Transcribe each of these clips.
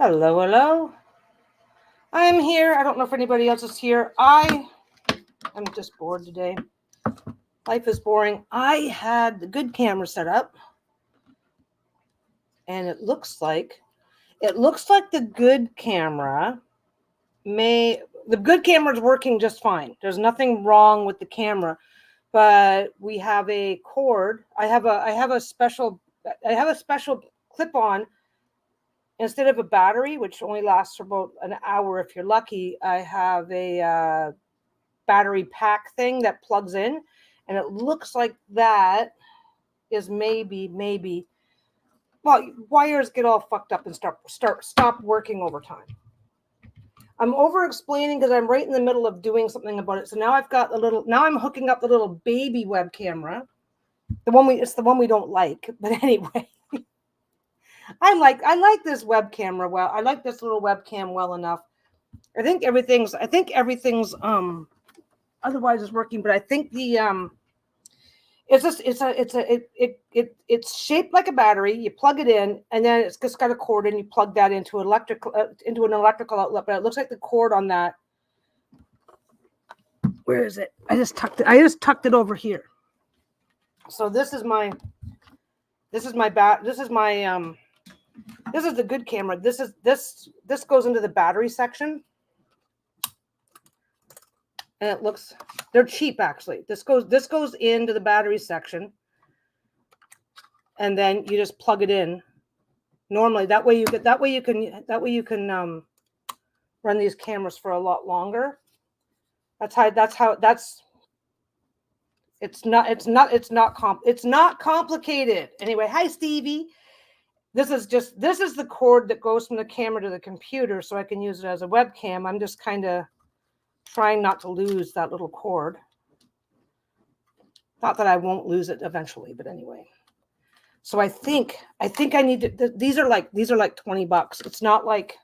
Hello, hello. I'm here. I don't know if anybody else is here. I'm just bored today. Life is boring. I had the good camera set up, and it looks like the good camera the good camera is working just fine. There's nothing wrong with the camera, but we have a cord. I have a special clip on. Instead of a battery, which only lasts for about an hour if you're lucky, I have a battery pack thing that plugs in, and it looks like that is maybe well, wires get all fucked up and stop working over time. I'm over explaining because I'm right in the middle of doing something about it. So now I'm hooking up the little baby web camera. It's the one we don't like, but anyway. I like this web camera well. I like this little webcam well enough. I think everything's otherwise is working, but I think the it's shaped like a battery. You plug it in, and then it's just got a cord, and you plug that into an electrical outlet. But it looks like the cord on that. Where is it? I just tucked it over here. So this is the good camera. This goes into the battery section. And they're cheap actually. This goes into the battery section, and then you just plug it in. Normally, that way you can run these cameras for a lot longer. It's not complicated. Anyway, hi Stevie. This is the cord that goes from the camera to the computer, so I can use it as a webcam. I'm just kind of trying not to lose that little cord. Not that I won't lose it eventually, but anyway. So I think I need to. These are like $20. It's not like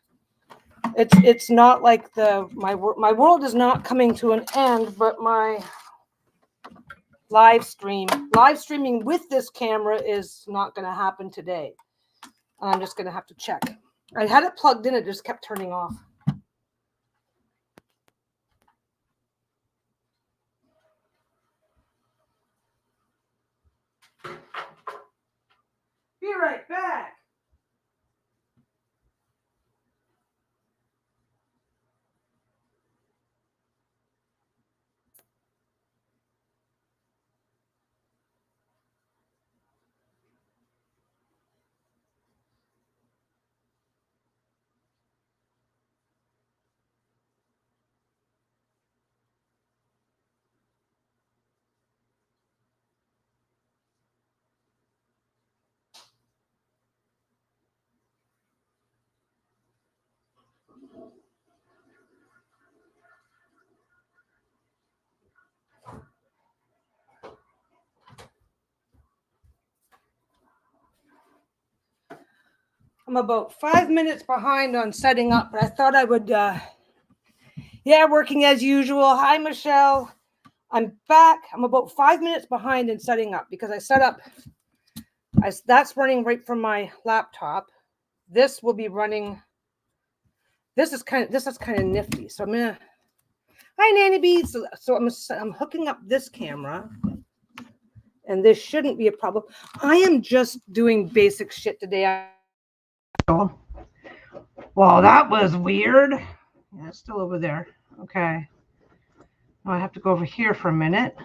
my world is not coming to an end, but my live streaming with this camera is not going to happen today. I'm just going to have to check. I had it plugged in, it just kept turning off. Be right back. I'm about 5 minutes behind on setting up, but I thought I would, working as usual. Hi, Michelle. I'm back. I'm about 5 minutes behind in setting up because I set up, that's running right from my laptop. This will be running, this is kind of nifty. So I'm going to, hi, Nanny Beads. So I'm hooking up this camera, and this shouldn't be a problem. I am just doing basic shit today. Well, that was weird. Yeah, it's still over there. Okay. Now I have to go over here for a minute.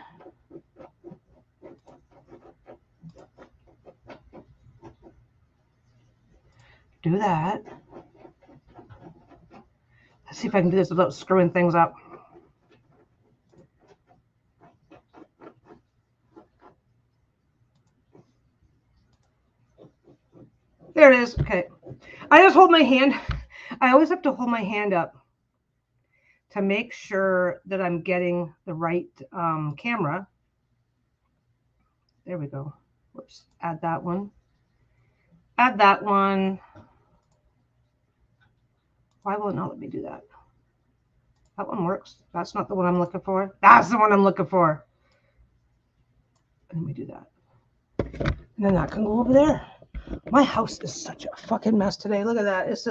Do that. Let's see if I can do this without screwing things up. There it is. Okay. I just hold my hand. I always have to hold my hand up to make sure that I'm getting the right camera. There we go. Whoops. Add that one. Add that one. Why will it not let me do that? That one works. That's not the one I'm looking for. That's the one I'm looking for. And let me do that. And then that can go over there. My house is such a fucking mess today. Look at that. It's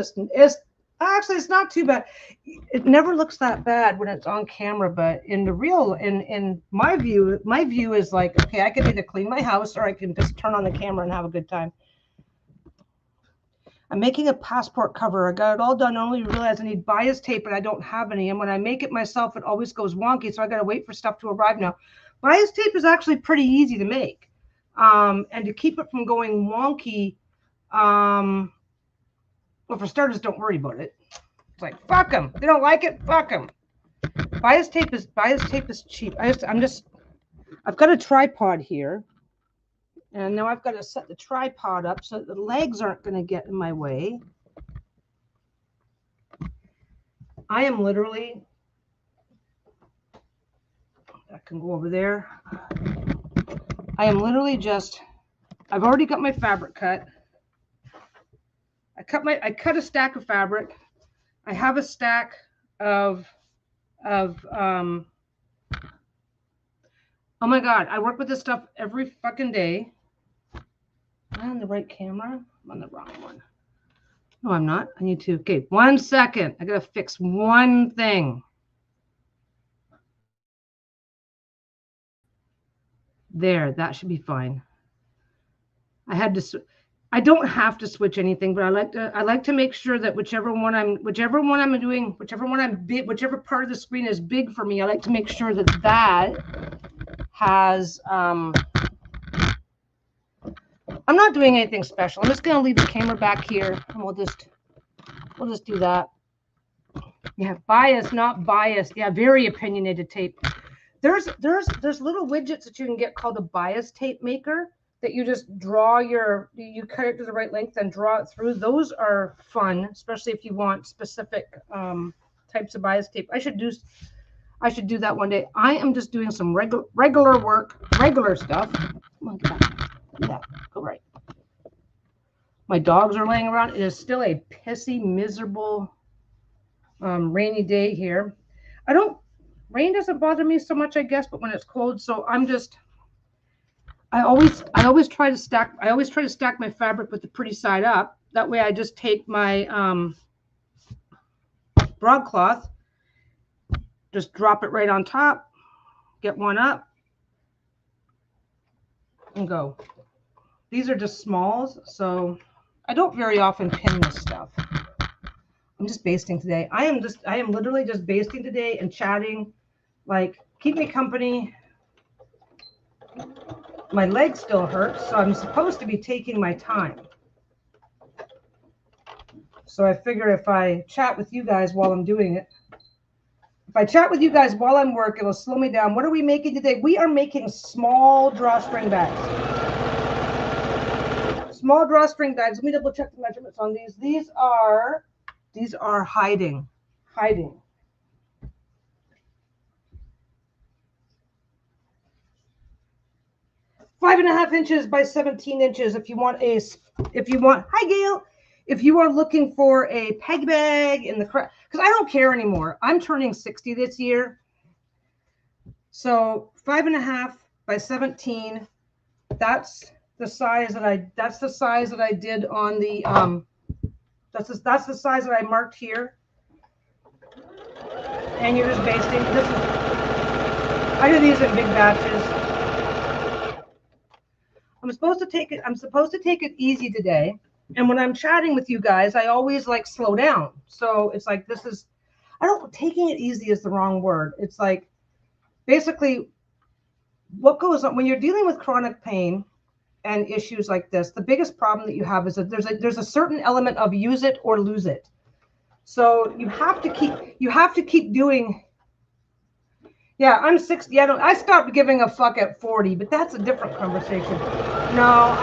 not too bad. It never looks that bad when it's on camera, but in my view is like, okay, I can either clean my house or I can just turn on the camera and have a good time. I'm making a passport cover. I got it all done. I only realized I need bias tape, and I don't have any. And when I make it myself, it always goes wonky. So I got to wait for stuff to arrive now. Bias tape is actually pretty easy to make. And to keep it from going wonky, well, for starters, don't worry about it. It's like, fuck them. They don't like it. Fuck them. Bias tape is cheap. I've got a tripod here. And now I've got to set the tripod up so that the legs aren't going to get in my way. I am literally, that can go over there. I am literally just, I've already got my fabric cut. I cut a stack of fabric. I have a stack of oh my God, I work with this stuff every fucking day. Am I on the right camera? I'm on the wrong one. No, I'm not. I need to. Okay, 1 second. I gotta fix one thing. There, that should be fine. I don't have to switch anything, but I like to make sure that whichever part of the screen is big for me, I like to make sure that has I'm not doing anything special. I'm just going to leave the camera back here, and we'll just do that. Yeah, bias, not biased. Yeah, very opinionated tape. There's little widgets that you can get called a bias tape maker that you just you cut it to the right length and draw it through. Those are fun, especially if you want specific types of bias tape. I should do that one day. I am just doing some regular work, regular stuff. Come on, get back. Yeah, go right. My dogs are laying around. It is still a pissy, miserable, rainy day here. Rain doesn't bother me so much, I guess, but when it's cold, so I always try to stack my fabric with the pretty side up. That way I just take my broadcloth, just drop it right on top, get one up, and go. These are just smalls, so I don't very often pin this stuff. I'm just basting today. I am literally just basting today and chatting, like, keep me company. My leg still hurts, so I'm supposed to be taking my time. So I figure if I chat with you guys while I'm doing it, if I chat with you guys while I'm working, it'll slow me down. What are we making today? We are making small drawstring bags. Small drawstring bags. Let me double check the measurements on these. These are hiding. 5.5 inches by 17 inches. If you want, hi Gail, if you are looking for a peg bag in the because I don't care anymore. I'm turning 60 this year, so 5.5 by 17. That's the size that I did on the that's the size that I marked here. And you're just basting. I do these in big batches. I'm supposed to take it easy today. And when I'm chatting with you guys, I always like slow down. So it's like taking it easy is the wrong word. It's like basically what goes on when you're dealing with chronic pain and issues like this. The biggest problem that you have is that there's a certain element of use it or lose it. So you have to keep doing. Yeah, I'm 60. I stopped giving a fuck at 40, but that's a different conversation. No,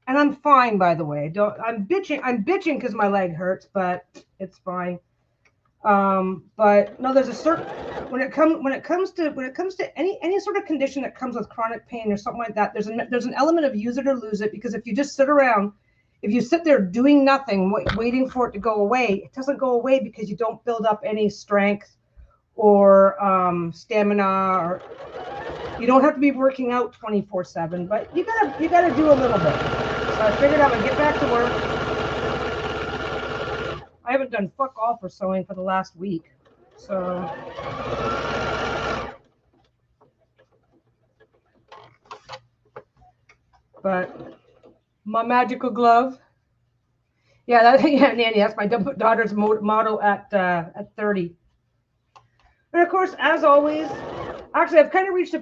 and I'm fine, by the way. I'm bitching because my leg hurts, but it's fine. But no, there's a certain when it comes to any sort of condition that comes with chronic pain or something like that, there's an element of use it or lose it, because if you just sit around, if you sit there doing nothing, waiting for it to go away, it doesn't go away because you don't build up any strength or stamina, or You don't have to be working out 24/7, but you gotta do a little bit. So I figured I would get back to work. I haven't done fuck all for sewing for the last week. So but my magical glove. Yeah, Nanny, that's my daughter's motto at 30. And of course, as always, actually, I've kind of reached a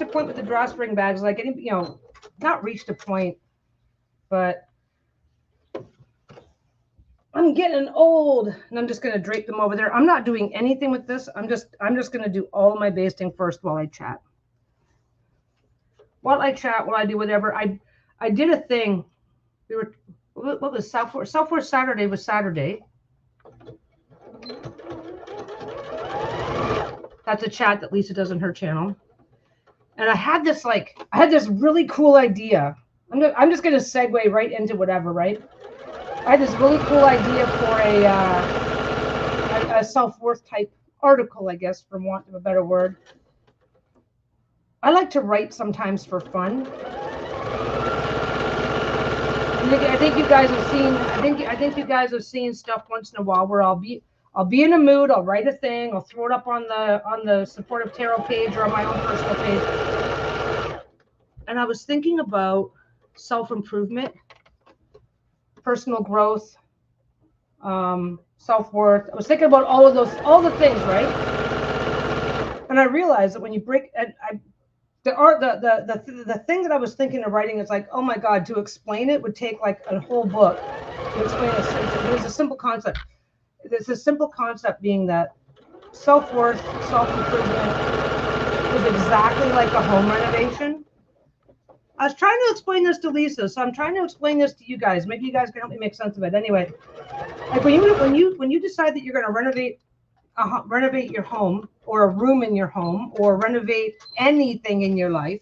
point with the drawstring bags. Like, not reached a point, but I'm getting old, and I'm just gonna drape them over there. I'm not doing anything with this. I'm just gonna do all of my basting first while I chat. While I do whatever. I did a thing. What was Southwest Saturday was Saturday. That's a chat that Lisa does on her channel. And I had this really cool idea. I'm just going to segue right into whatever, right? I had this really cool idea for a self-worth type article, I guess, for want of a better word. I like to write sometimes for fun. I think you guys have seen. I think you guys have seen stuff once in a while where I'll be in a mood. I'll write a thing. I'll throw it up on the Supportive Tarot page or on my own personal page. And I was thinking about self-improvement, personal growth, self-worth. I was thinking about all the things, right? And I realized that when you break, the thing that I was thinking of writing is like, oh my God, to explain it would take like a whole book to explain it. There's a simple concept. There's a simple concept being that self-worth, self-improvement is exactly like a home renovation. I was trying to explain this to Lisa, so I'm trying to explain this to you guys. Maybe you guys can help me make sense of it. Anyway, like when you decide that you're going to renovate your home or a room in your home or renovate anything in your life,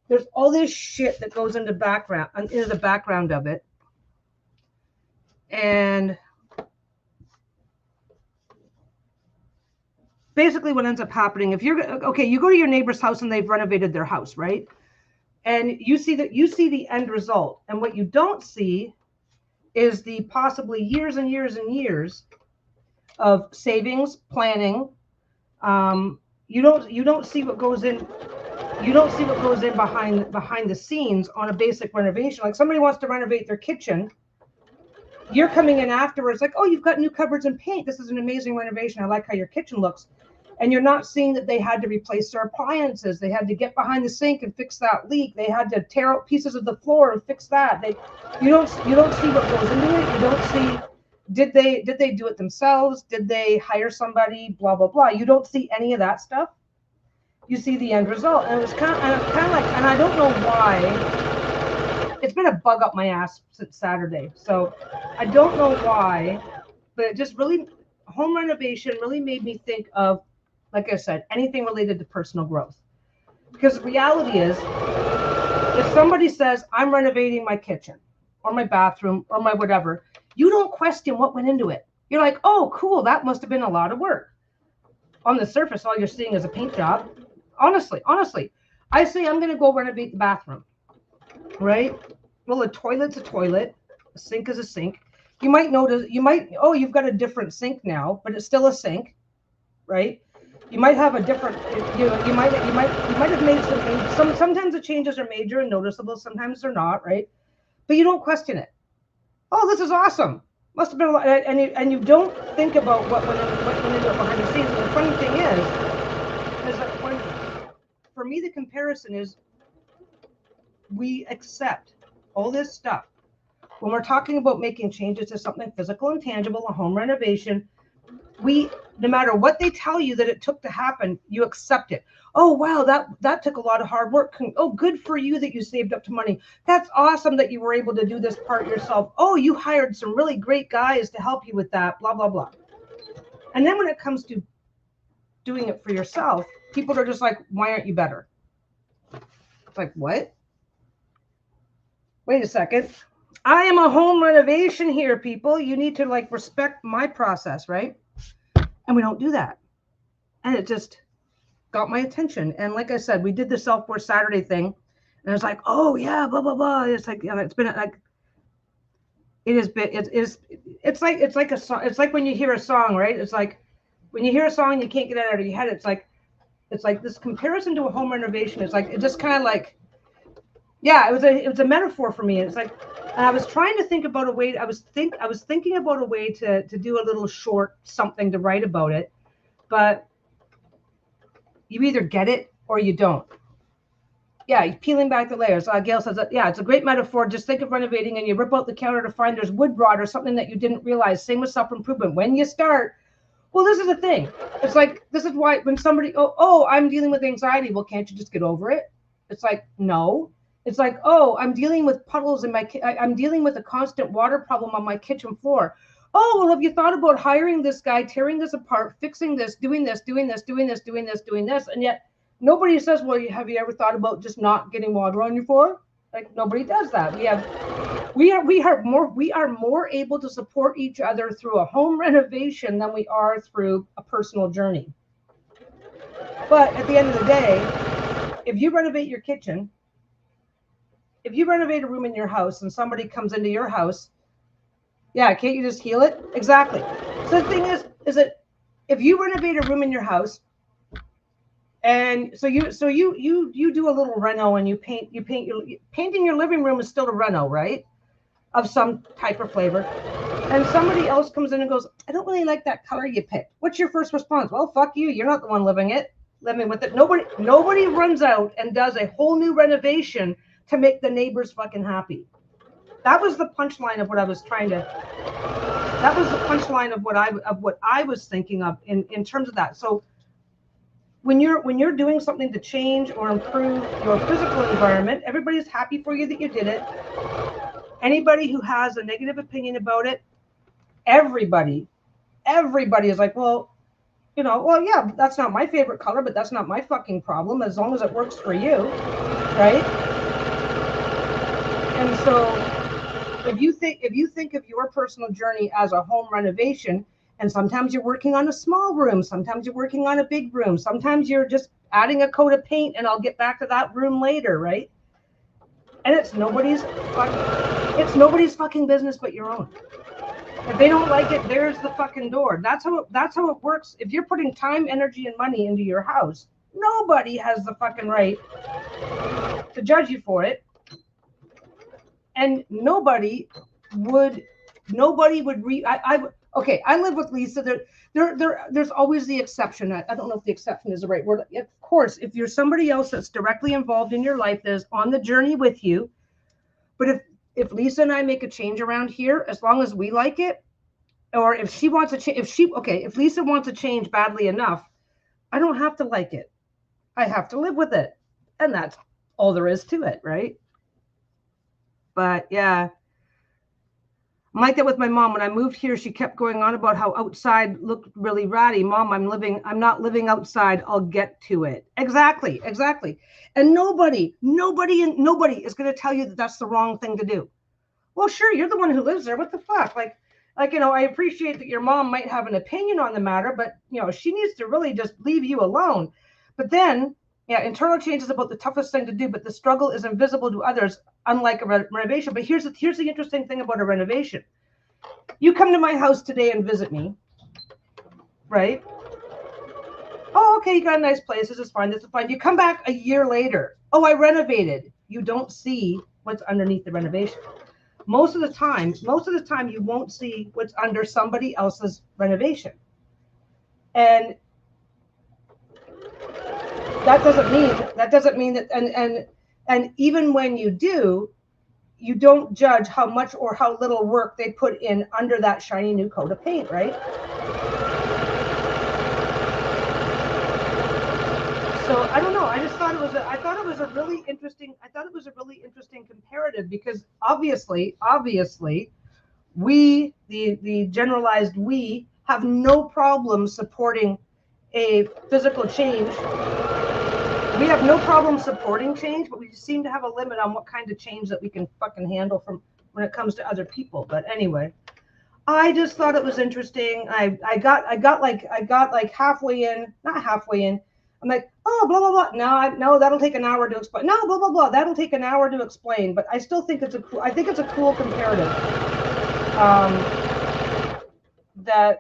there's all this shit that goes into the background of it. And basically what ends up happening, if you go to your neighbor's house and they've renovated their house, right? And you see the end result. And what you don't see is the possibly years and years and years of savings, planning. You don't see what goes in. You don't see what goes in behind the scenes on a basic renovation. Like somebody wants to renovate their kitchen, you're coming in afterwards like, oh, you've got new cupboards and paint. This is an amazing renovation. I like how your kitchen looks. And you're not seeing that they had to replace their appliances. They had to get behind the sink and fix that leak. They had to tear out pieces of the floor and fix that. You don't see what goes into it. You don't see. Did they do it themselves? Did they hire somebody? Blah blah blah. You don't see any of that stuff. You see the end result, and it was kind of like, and I don't know why. It's been a bug up my ass since Saturday, so I don't know why, but it just really, home renovation really made me think of, like I said, anything related to personal growth. Because the reality is, if somebody says, I'm renovating my kitchen or my bathroom or my whatever, you don't question what went into it. You're like, oh, cool, that must have been a lot of work. On the surface, all you're seeing is a paint job. Honestly, I say I'm going to go renovate the bathroom, right? Well, a toilet's a toilet. A sink is a sink. You might notice, you've got a different sink now, but it's still a sink, right? You might have a different, you might have made sometimes the changes are major and noticeable, sometimes they're not, right? But you don't question it. Oh, this is awesome. Must have been a lot, and you don't think about what went into it behind the scenes. And the funny thing is that for me, the comparison is we accept all this stuff. When we're talking about making changes to something physical and tangible, a home renovation, no matter what they tell you that it took to happen, you accept it. Oh, wow, that took a lot of hard work. Oh, good for you that you saved up to money. That's awesome that you were able to do this part yourself. Oh, you hired some really great guys to help you with that, blah, blah, blah. And then when it comes to doing it for yourself, people are just like, why aren't you better? It's like, what? Wait a second. I am a home renovation here, people. You need to like respect my process, right? And we don't do that. And it just, got my attention. And like I said, we did the Self-Worth Saturday thing, and I was like, oh yeah, blah blah blah. It's like, it's been like, it has been, it's like a song. It's like when you hear a song, right? It's like when you hear a song, you can't get it out of your head. It's like this comparison to a home renovation. It's like, it just kind of like, yeah, it was a metaphor for me. It's like, and I was trying to think about a way. I was thinking about a way to do a little short something to write about it, but you either get it or you don't. Yeah, peeling back the layers. Gail says, yeah, it's a great metaphor. Just think of renovating and you rip out the counter to find there's wood rot or something that you didn't realize. Same with self-improvement. When you start, well, this is the thing. It's like, this is why when somebody, oh, I'm dealing with anxiety. Well, can't you just get over it? It's like, no. It's like, oh, I'm dealing with puddles in my, I'm dealing with a constant water problem on my kitchen floor. Oh, well, have you thought about hiring this guy, tearing this apart, fixing this, doing this, doing this, doing this, doing this, doing this? And yet nobody says, well, have you ever thought about just not getting water on your floor? Like, nobody does that. We are more able to support each other through a home renovation than we are through a personal journey. But at the end of the day, if you renovate your kitchen, if you renovate a room in your house and somebody comes into your house, yeah, can't you just heal it? Exactly. So the thing is that if you renovate a room in your house, and so you do a little reno and painting your living room is still a reno, right? Of some type of flavor. And somebody else comes in and goes, I don't really like that color you picked. What's your first response? Well, fuck you. You're not the one living with it. Nobody runs out and does a whole new renovation to make the neighbors fucking happy. That was the punchline of what I was trying to. That was the punchline of what I was thinking of in terms of that. So when you're doing something to change or improve your physical environment, everybody's happy for you that you did it. Anybody who has a negative opinion about it, everybody is like, well, yeah, that's not my favorite color, but that's not my fucking problem as long as it works for you, right? And so if you think of your personal journey as a home renovation, and sometimes you're working on a small room, sometimes you're working on a big room, sometimes you're just adding a coat of paint, and I'll get back to that room later, right? And it's nobody's fucking business but your own. If they don't like it, there's the fucking door. That's how it works. If you're putting time, energy, and money into your house, nobody has the fucking right to judge you for it. And nobody would okay, I live with Lisa. There's always the exception. I don't know if the exception is the right word. Of course, if you're somebody else that's directly involved in your life, that is on the journey with you. But if Lisa and I make a change around here, as long as we like it, or if she wants to change, if Lisa wants to change badly enough, I don't have to like it. I have to live with it. And that's all there is to it, right? But yeah, I'm like that with my mom. When I moved here, she kept going on about how outside looked really ratty. Mom, I'm not living outside. I'll get to it. Exactly. And nobody is going to tell you that that's the wrong thing to do. Well, sure, you're the one who lives there. What the fuck? Like, I appreciate that your mom might have an opinion on the matter, but she needs to really just leave you alone. But then, yeah, internal change is about the toughest thing to do, but the struggle is invisible to others, unlike a renovation. But here's the interesting thing about a renovation. You come to my house today and visit me, right? Oh, okay, you got a nice place. This is fine. You come back a year later. Oh, I renovated. You don't see what's underneath the renovation. Most of the time, you won't see what's under somebody else's renovation. And that doesn't mean that, and even when you do, you don't judge how much or how little work they put in under that shiny new coat of paint, right? So I don't know. I just thought it was a really interesting comparative, because obviously we, the generalized we, have no problem supporting a physical change. We have no problem supporting change, but we just seem to have a limit on what kind of change that we can fucking handle from when it comes to other people. But anyway, I just thought it was interesting. I got like halfway in, not halfway in. I'm like, oh, blah, blah, blah. No, that'll take an hour to explain. No, blah, blah, blah. That'll take an hour to explain. But I still think it's I think it's a cool comparative. That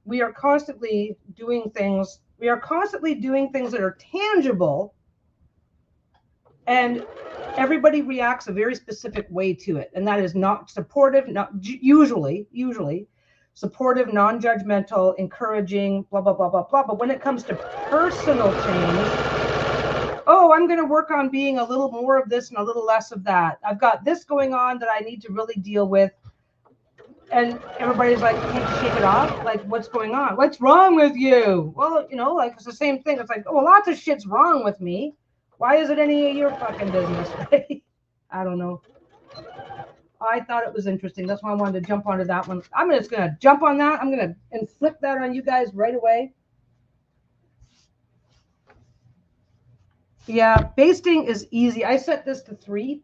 we are constantly doing things. We are constantly doing things that are tangible, and everybody reacts a very specific way to it, and that is not supportive, not usually supportive, non-judgmental, encouraging, blah blah blah blah blah. But when it comes to personal change, oh, I'm going to work on being a little more of this and a little less of that. I've got this going on that I need to really deal with. And everybody's like, can't you shake it off? Like, what's going on? What's wrong with you? Well, you know, like, it's the same thing. It's like, oh, lots of shit's wrong with me. Why is it any of your fucking business, right? I don't know. I thought it was interesting. That's why I wanted to jump onto that one. I'm just going to jump on that. I'm going to inflict that on you guys right away. Yeah, basting is easy. I set this to 3.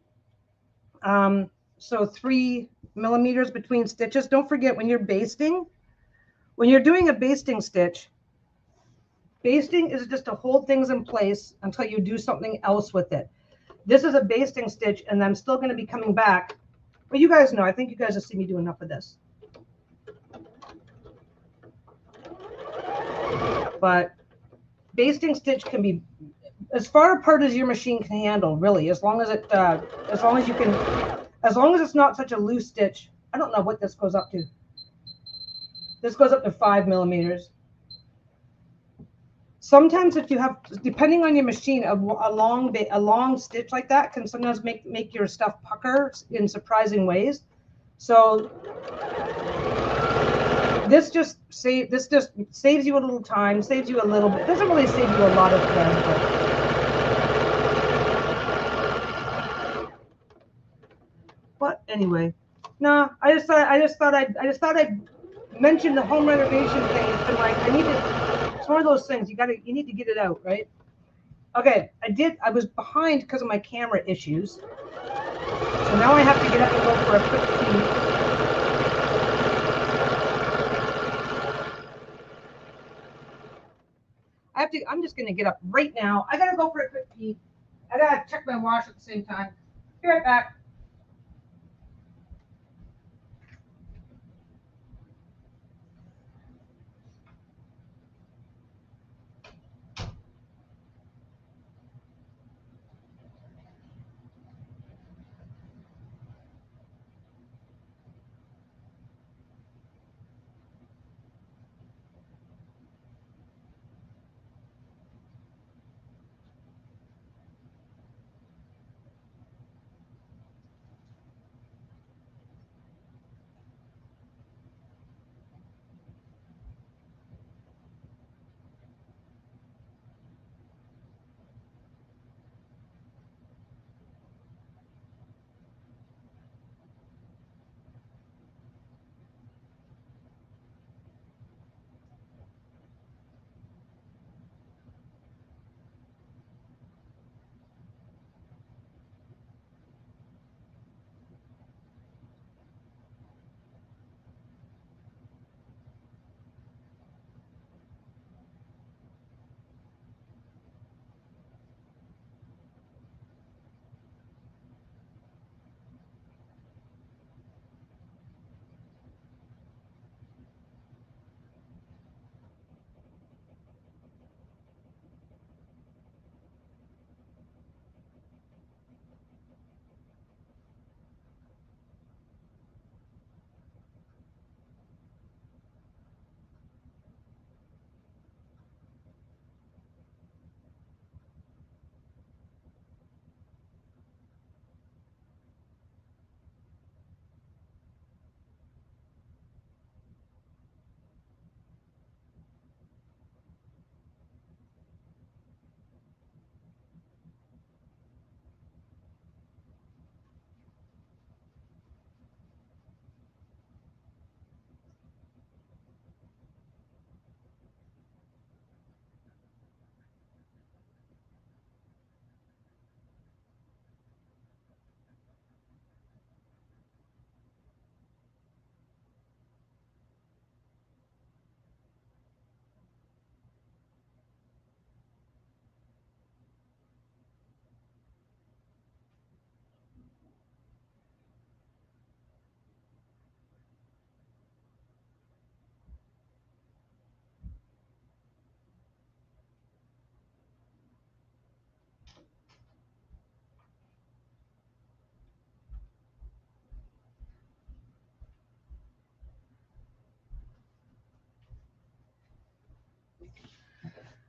So 3 millimeters between stitches. Don't forget, when you're basting, when you're doing a basting stitch, basting is just to hold things in place until you do something else with it. This is a basting stitch, and I'm still going to be coming back. Well, you guys know, I think you guys have seen me do enough of this. But basting stitch can be as far apart as your machine can handle, really, as long as it, as long as you can, as long as it's not such a loose stitch. I don't know what this goes up to. This goes up to 5 millimeters. Sometimes if you have, depending on your machine, a long stitch like that can sometimes make your stuff pucker in surprising ways. So this just saves you a little time, saves you a little bit. It doesn't really save you a lot of thread. But anyway, no, I just thought I'd mention the home renovation thing. It's been like, it's one of those things you need to get it out, right? Okay, I was behind because of my camera issues. So now I have to get up and go for a quick pee. I'm just going to get up right now. I got to go for a quick pee. I got to check my watch at the same time. Be right back.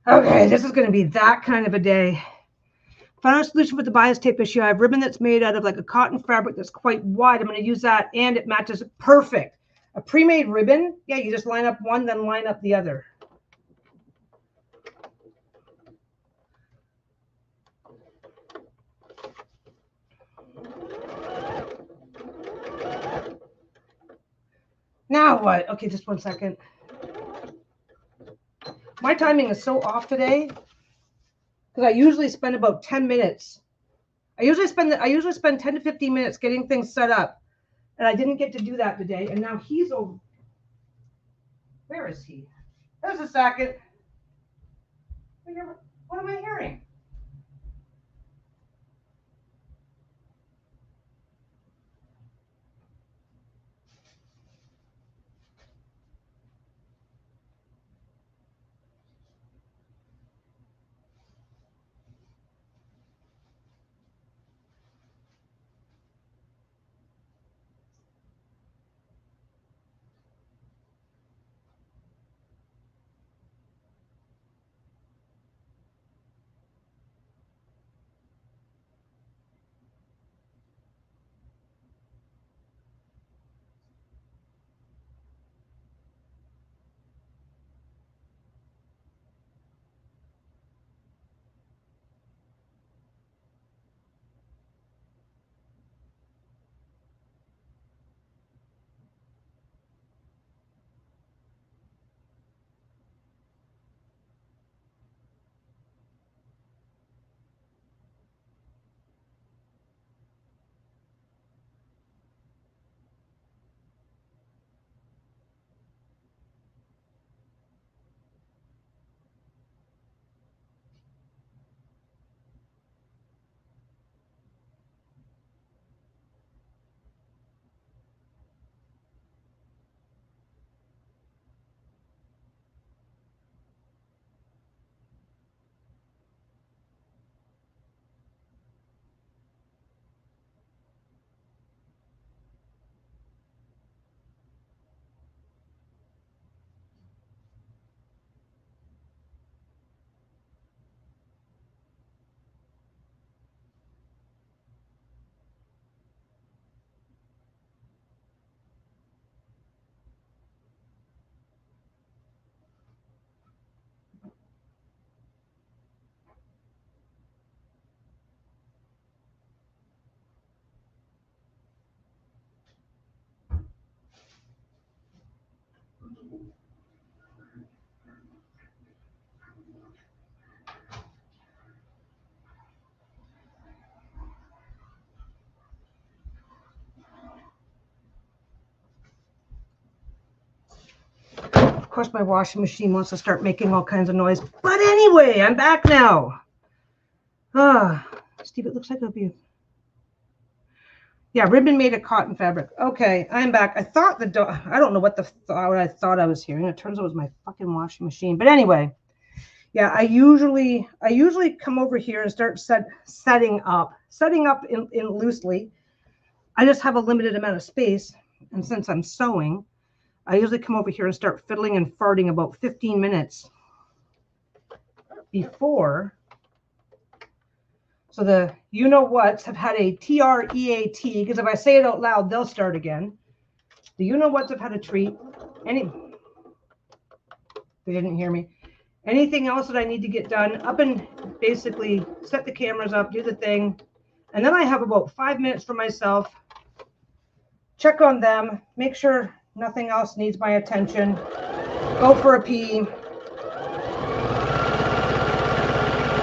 Okay, this is going to be that kind of a day. Final solution for the bias tape issue. I have ribbon that's made out of like a cotton fabric that's quite wide. I'm going to use that, and it matches perfect. A pre-made ribbon, yeah, you just line up one, then line up the other. Now what? Okay, just 1 second. My timing is so off today because I usually spend about 10 minutes. I usually spend 10 to 15 minutes getting things set up, and I didn't get to do that today. And now he's over. Where is he? There's a second. What am I hearing? Of course, my washing machine wants to start making all kinds of noise. But anyway, I'm back now. Steve, it looks like it'll be. Yeah, ribbon made of cotton fabric. Okay, I'm back. I thought I don't know what I thought I was hearing. It turns out it was my fucking washing machine. But anyway, yeah, I usually come over here and start setting up in loosely. I just have a limited amount of space, and since I'm sewing, I usually come over here and start fiddling and farting about 15 minutes before. So the you-know-whats have had a TREAT, because if I say it out loud, they'll start again. The you-know-whats have had a treat. They didn't hear me. Anything else that I need to get done, up and basically set the cameras up, do the thing. And then I have about 5 minutes for myself. Check on them, make sure nothing else needs my attention. Go for a pee.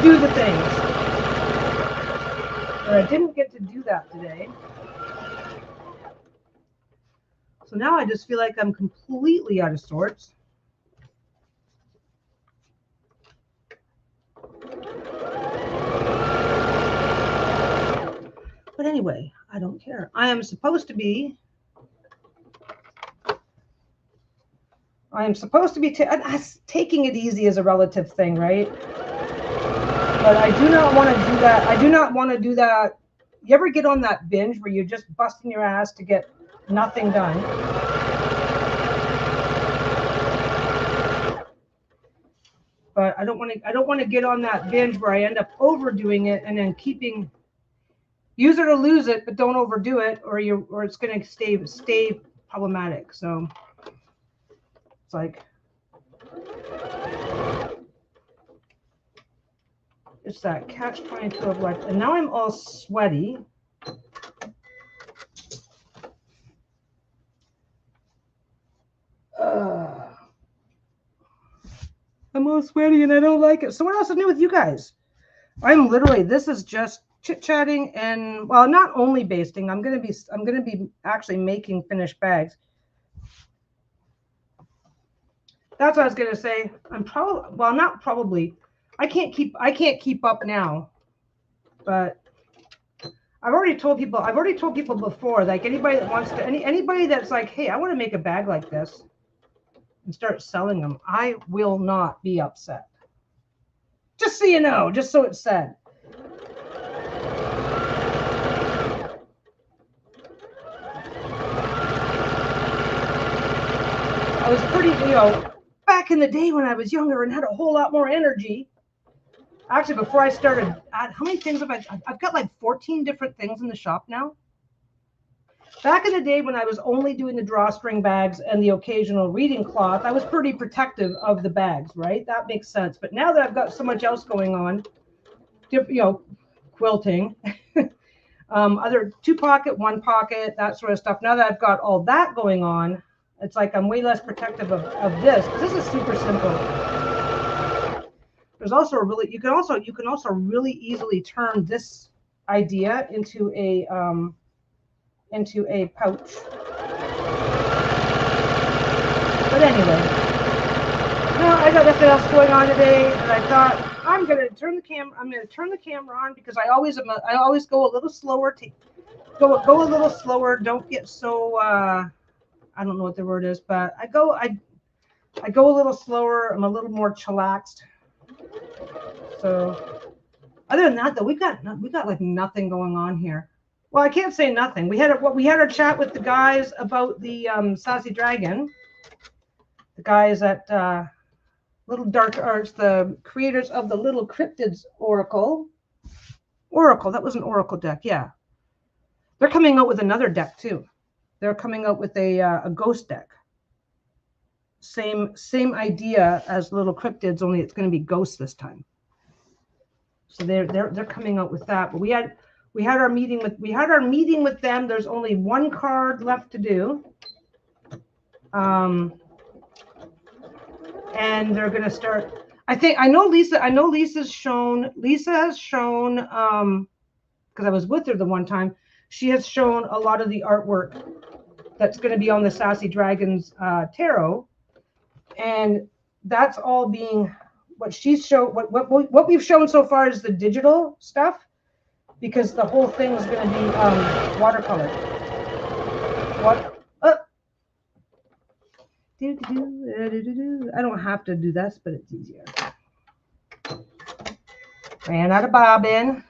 Do the things. But I didn't get to do that today. So now I just feel like I'm completely out of sorts. But anyway, I don't care. I am supposed to be taking it easy is a relative thing, right? But I do not want to do that. I do not want to do that. You ever get on that binge where you're just busting your ass to get nothing done? but I don't want to get on that binge where I end up overdoing it and then use it or lose it, but don't overdo it, or it's going to stay problematic. So it's like, it's that catch-22 of life. And now I'm all sweaty. I'm all sweaty and I don't like it. So what else is new with you guys? This is just chit-chatting, and well, not only basting. I'm gonna be actually making finished bags. That's what I was gonna say. Not probably. I can't keep up now, but I've already told people before, like anybody that wants to, anybody that's like, hey, I want to make a bag like this and start selling them, I will not be upset. Just so you know, just so it's said. I was pretty, back in the day when I was younger and had a whole lot more energy. Actually, before I started, how many things have I've got like 14 different things in the shop now. Back in the day when I was only doing the drawstring bags and the occasional reading cloth, I was pretty protective of the bags, right? That makes sense. But now that I've got so much else going on, quilting, other 2-pocket, 1-pocket, that sort of stuff. Now that I've got all that going on, it's like I'm way less protective of this, because this is super simple. There's also you can also really easily turn this idea into a pouch. But anyway, no, I got nothing else going on today, and I thought I'm gonna turn the camera on, because I always go a little slower. Go a little slower. Don't get so I don't know what the word is, but I go a little slower. I'm a little more chillaxed. So other than that, though, we got like nothing going on here. Well, I can't say nothing. We had our chat with the guys about the Sassy Dragon. The guys at Little Dark Arts, the creators of the Little Cryptids Oracle. That was an Oracle deck, yeah. They're coming out with another deck too. They're coming out with a ghost deck. Same idea as Little Cryptids, only it's going to be ghosts this time. So they're coming out with that. But we had our meeting with them. There's only one card left to do. And they're going to start. I know Lisa has shown because I was with her the one time. She has shown a lot of the artwork that's going to be on the Sassy Dragons tarot, and that's all being what she's shown. What we've shown so far is the digital stuff, because the whole thing is going to be watercolor. I don't have to do this, but it's easier. Ran out of bobbin.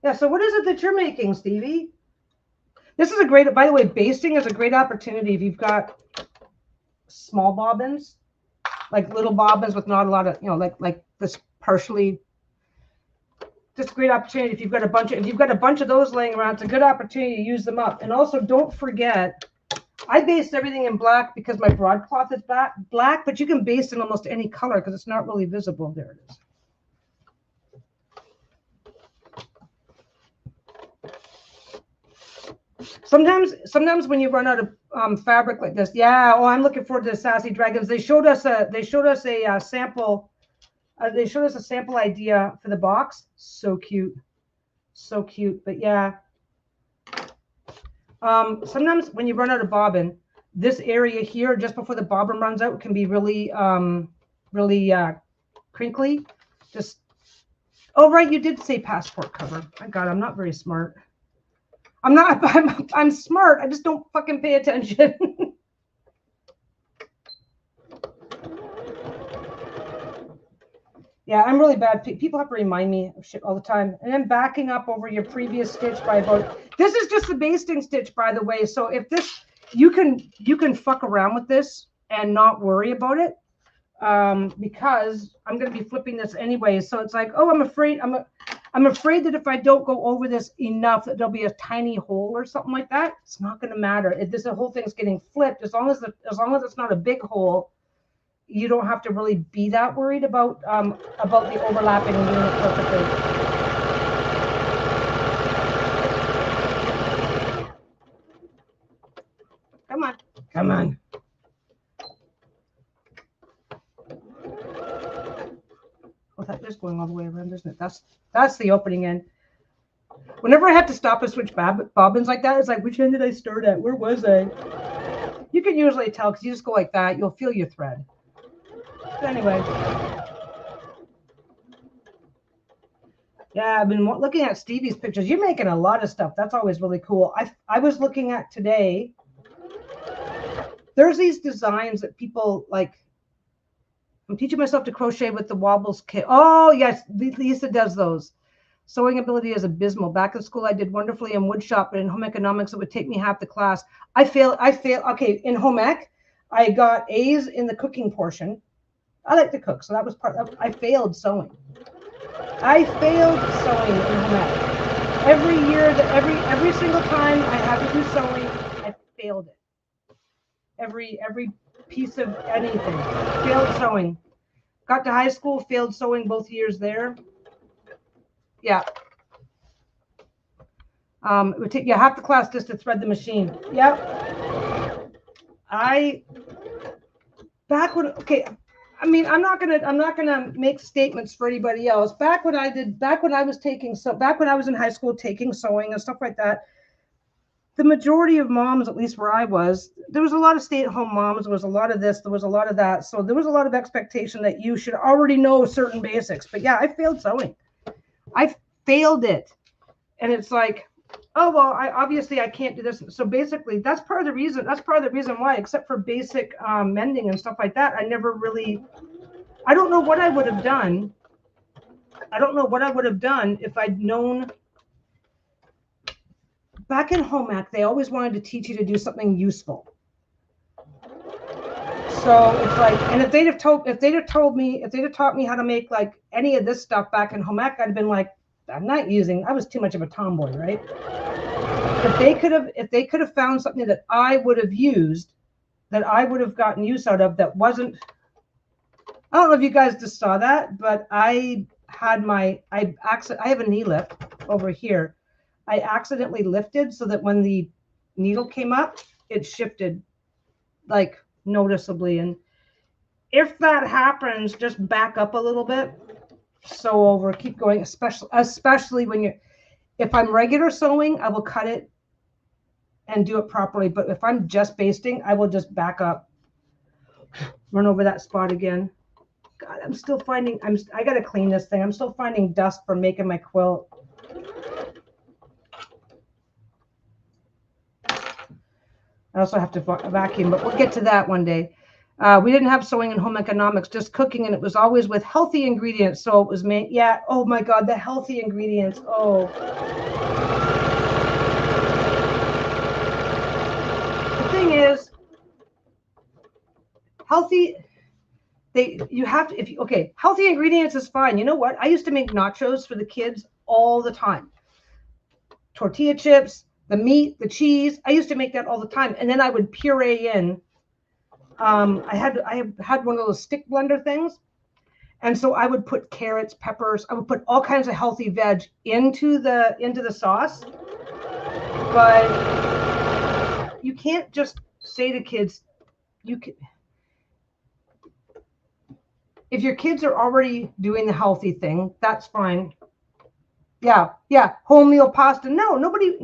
Yeah, so what is it that you're making, Stevie? This is by the way, basting is a great opportunity if you've got small bobbins, like little bobbins with not a lot of, like this partially. Just a great opportunity if you've got a bunch of those laying around. It's a good opportunity to use them up. And also, don't forget, I based everything in black because my broadcloth is black, but you can baste in almost any color because it's not really visible. There it is. Sometimes when you run out of fabric like this, yeah. Oh, I'm looking forward to the Sassy Dragons. They showed us a sample. They showed us a sample idea for the box. So cute. But yeah. Sometimes when you run out of bobbin, this area here just before the bobbin runs out can be really crinkly. Oh right, you did say passport cover. My God, I'm not very smart. I'm smart. I just don't fucking pay attention. Yeah, I'm really bad. People have to remind me of shit all the time. And then backing up over your previous stitch by about, this is just the basting stitch, by the way. So if this, you can fuck around with this and not worry about it, because I'm going to be flipping this anyway. So it's like, oh, I'm afraid that if I don't go over this enough, that there'll be a tiny hole or something like that. It's not going to matter. If the whole thing's getting flipped, as long as it's not a big hole, you don't have to really be that worried about the overlapping and doing it perfectly. Come on, come on. Well, that is going all the way around, isn't it? That's the opening end. Whenever I have to stop and switch bobbins like that, it's like, which end did I start at? Where was I? You can usually tell because you just go like that. You'll feel your thread. But anyway. Yeah, I've been looking at Stevie's pictures. You're making a lot of stuff. That's always really cool. I was looking at today. There's these designs that people like. I'm teaching myself to crochet with the Wobbles kit. Oh, yes. Lisa does those. Sewing ability is abysmal. Back in school, I did wonderfully in woodshop, but in home economics, it would take me half the class. I failed. Okay, in home ec, I got A's in the cooking portion. I like to cook, so that was part of, I failed sewing. I failed sewing in home ec. Every year, every single time I had to do sewing, I failed it. Every piece of anything, failed sewing. Got to high school, failed sewing both years there. Yeah. It would take you half the class just to thread the machine. Yep. Back when, okay, I mean, I'm not gonna make statements for anybody else. Back when I was in high school taking sewing and stuff like that, the majority of moms, at least where I was, there was a lot of stay-at-home moms. There was a lot of this, there was a lot of that. So there was a lot of expectation that you should already know certain basics. But yeah, I failed sewing. I failed it. And it's like, oh, well, I can't do this. So basically, that's part of the reason why, except for basic mending and stuff like that, I don't know what I would have done. I don't know what I would have done if I'd known. Back in home ec, they always wanted to teach you to do something useful. So it's like, and if they'd have taught me how to make like any of this stuff back in home ec, I'd have been like, I was too much of a tomboy, right? If they could have found something that I would have used, that I would have gotten use out of, that wasn't, I don't know if you guys just saw that, but I have a knee lift over here. I accidentally lifted so that when the needle came up, it shifted like noticeably. And if that happens, just back up a little bit. Sew over, keep going, especially when if I'm regular sewing, I will cut it and do it properly. But if I'm just basting, I will just back up, run over that spot again. God, I'm still finding, I got to clean this thing. I'm still finding dust from making my quilt. I also have to vacuum, but we'll get to that one day. We didn't have sewing in home economics, just cooking, and it was always with healthy ingredients. So it was made, yeah. Oh my God, the healthy ingredients. Oh. The thing is, healthy. Healthy ingredients is fine. You know what? I used to make nachos for the kids all the time. Tortilla chips, the meat, the cheese. I used to make that all the time, and then I would puree in. I had one of those stick blender things, and so I would put carrots, peppers. I would put all kinds of healthy veg into the sauce. But you can't just say to kids, if your kids are already doing the healthy thing, that's fine. Yeah, wholemeal pasta. No, nobody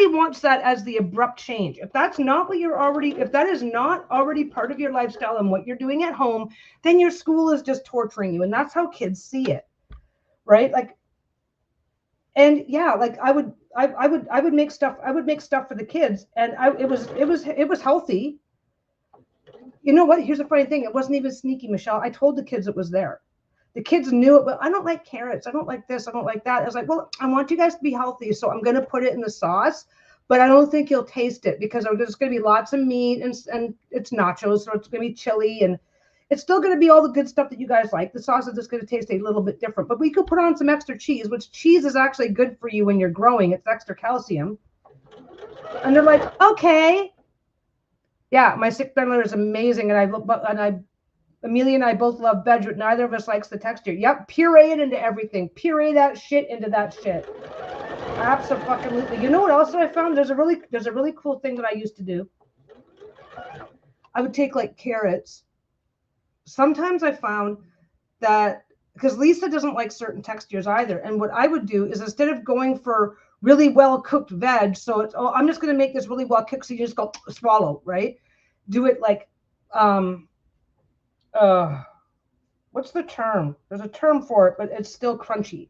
wants that as the abrupt change. If that's not what if that is not already part of your lifestyle and what you're doing at home, then your school is just torturing you. And that's how kids see it. Right? Like, and yeah, like I would make stuff for the kids, and it was healthy. You know what? Here's the funny thing. It wasn't even sneaky, Michelle. I told the kids it was there. The kids knew it, but I don't like carrots. I don't like this. I don't like that. I was like, well, I want you guys to be healthy, so I'm going to put it in the sauce, but I don't think you'll taste it because there's going to be lots of meat and it's nachos, so it's going to be chili and it's still going to be all the good stuff that you guys like. The sauce is just going to taste a little bit different, but we could put on some extra cheese, which cheese is actually good for you when you're growing. It's extra calcium. And they're like, okay. Yeah, my sick grandmother is amazing, and Amelia and I both love veg, but neither of us likes the texture. Yep, puree it into everything. Puree that shit into that shit. Absolutely. You know what else I found? There's a really cool thing that I used to do. I would take like carrots. Sometimes I found that because Lisa doesn't like certain textures either, and what I would do is instead of going for really well cooked veg, so it's I'm just going to make this really well cooked, so you just go swallow, right? Do it like what's the term? There's a term for it, but it's still crunchy.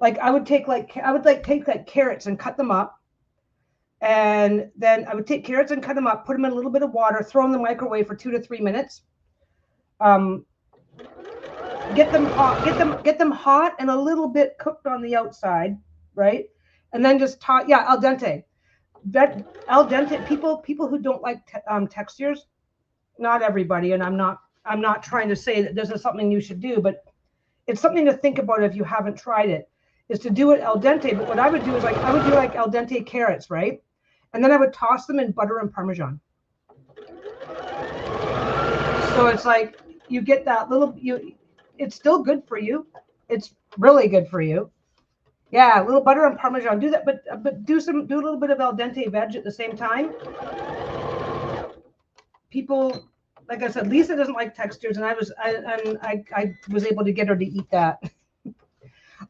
Like I would take carrots and cut them up. And then I would take carrots and cut them up, put them in a little bit of water, throw them in the microwave for 2 to 3 minutes. Get them hot and a little bit cooked on the outside, right? And then just al dente. Al dente, people who don't like textures, not everybody, and I'm not trying to say that this is something you should do, but it's something to think about if you haven't tried it, is to do it al dente. But what I would do is I would do al dente carrots, right? And then I would toss them in butter and Parmesan. So it's like you get that it's still good for you. It's really good for you. Yeah, a little butter and Parmesan. Do that, but do a little bit of al dente veg at the same time. People, like I said, Lisa doesn't like textures, and I was able to get her to eat that.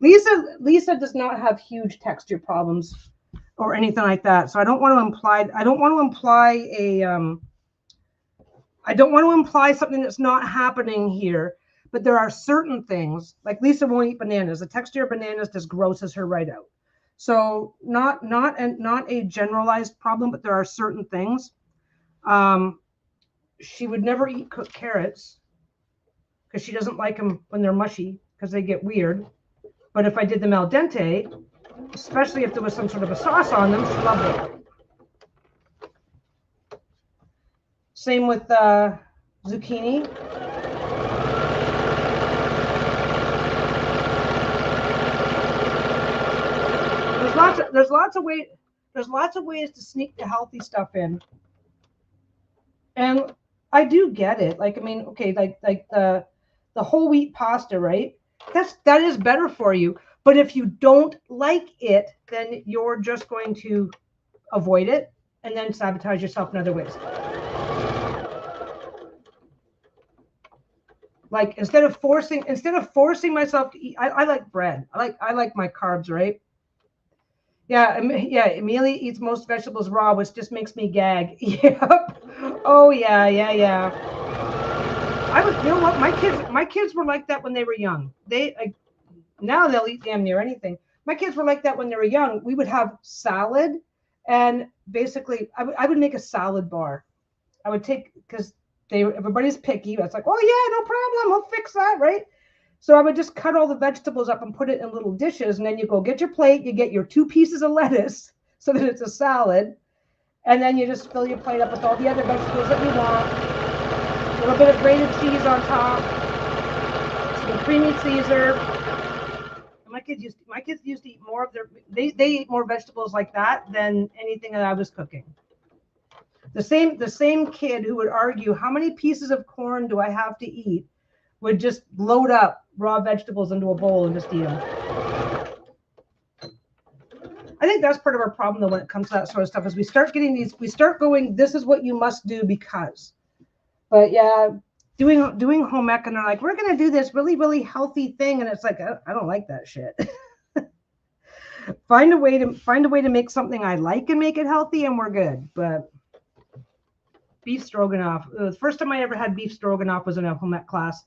Lisa does not have huge texture problems or anything like that. So I don't want to imply something that's not happening here. But there are certain things, like Lisa won't eat bananas. The texture of bananas just grosses her right out. So not a generalized problem, but there are certain things. She would never eat cooked carrots because she doesn't like them when they're mushy because they get weird. But if I did them al dente, especially if there was some sort of a sauce on them, she loved it. Same with zucchini. There's lots of ways to sneak the healthy stuff in. And I do get it. Like, I mean, okay, like the whole wheat pasta, right? That is better for you. But if you don't like it, then you're just going to avoid it and then sabotage yourself in other ways. Like instead of forcing myself to eat, I like bread. I like my carbs, right? Yeah, Amelia eats most vegetables raw, which just makes me gag. Yep. Oh yeah. You know what? My kids were like that when they were young. Now they'll eat damn near anything. My kids were like that when they were young. We would have salad, and basically, I would make a salad bar. I would take because everybody's picky. It's like, oh yeah, no problem, I'll fix that, right? So I would just cut all the vegetables up and put it in little dishes, and then you go get your plate, you get your 2 pieces of lettuce so that it's a salad, and then you just fill your plate up with all the other vegetables that you want. A little bit of grated cheese on top, some creamy Caesar. And my kids used to eat more of they eat more vegetables like that than anything that I was cooking. The same kid who would argue, how many pieces of corn do I have to eat, would just load up raw vegetables into a bowl and just eat them. I think that's part of our problem, though, when it comes to that sort of stuff, is we start going, this is what you must do because. But yeah, doing home ec, and they're like, we're going to do this really, really healthy thing. And it's like, I don't like that shit. Find a way to make something I like and make it healthy, and we're good. But beef stroganoff. The first time I ever had beef stroganoff was in a home ec class.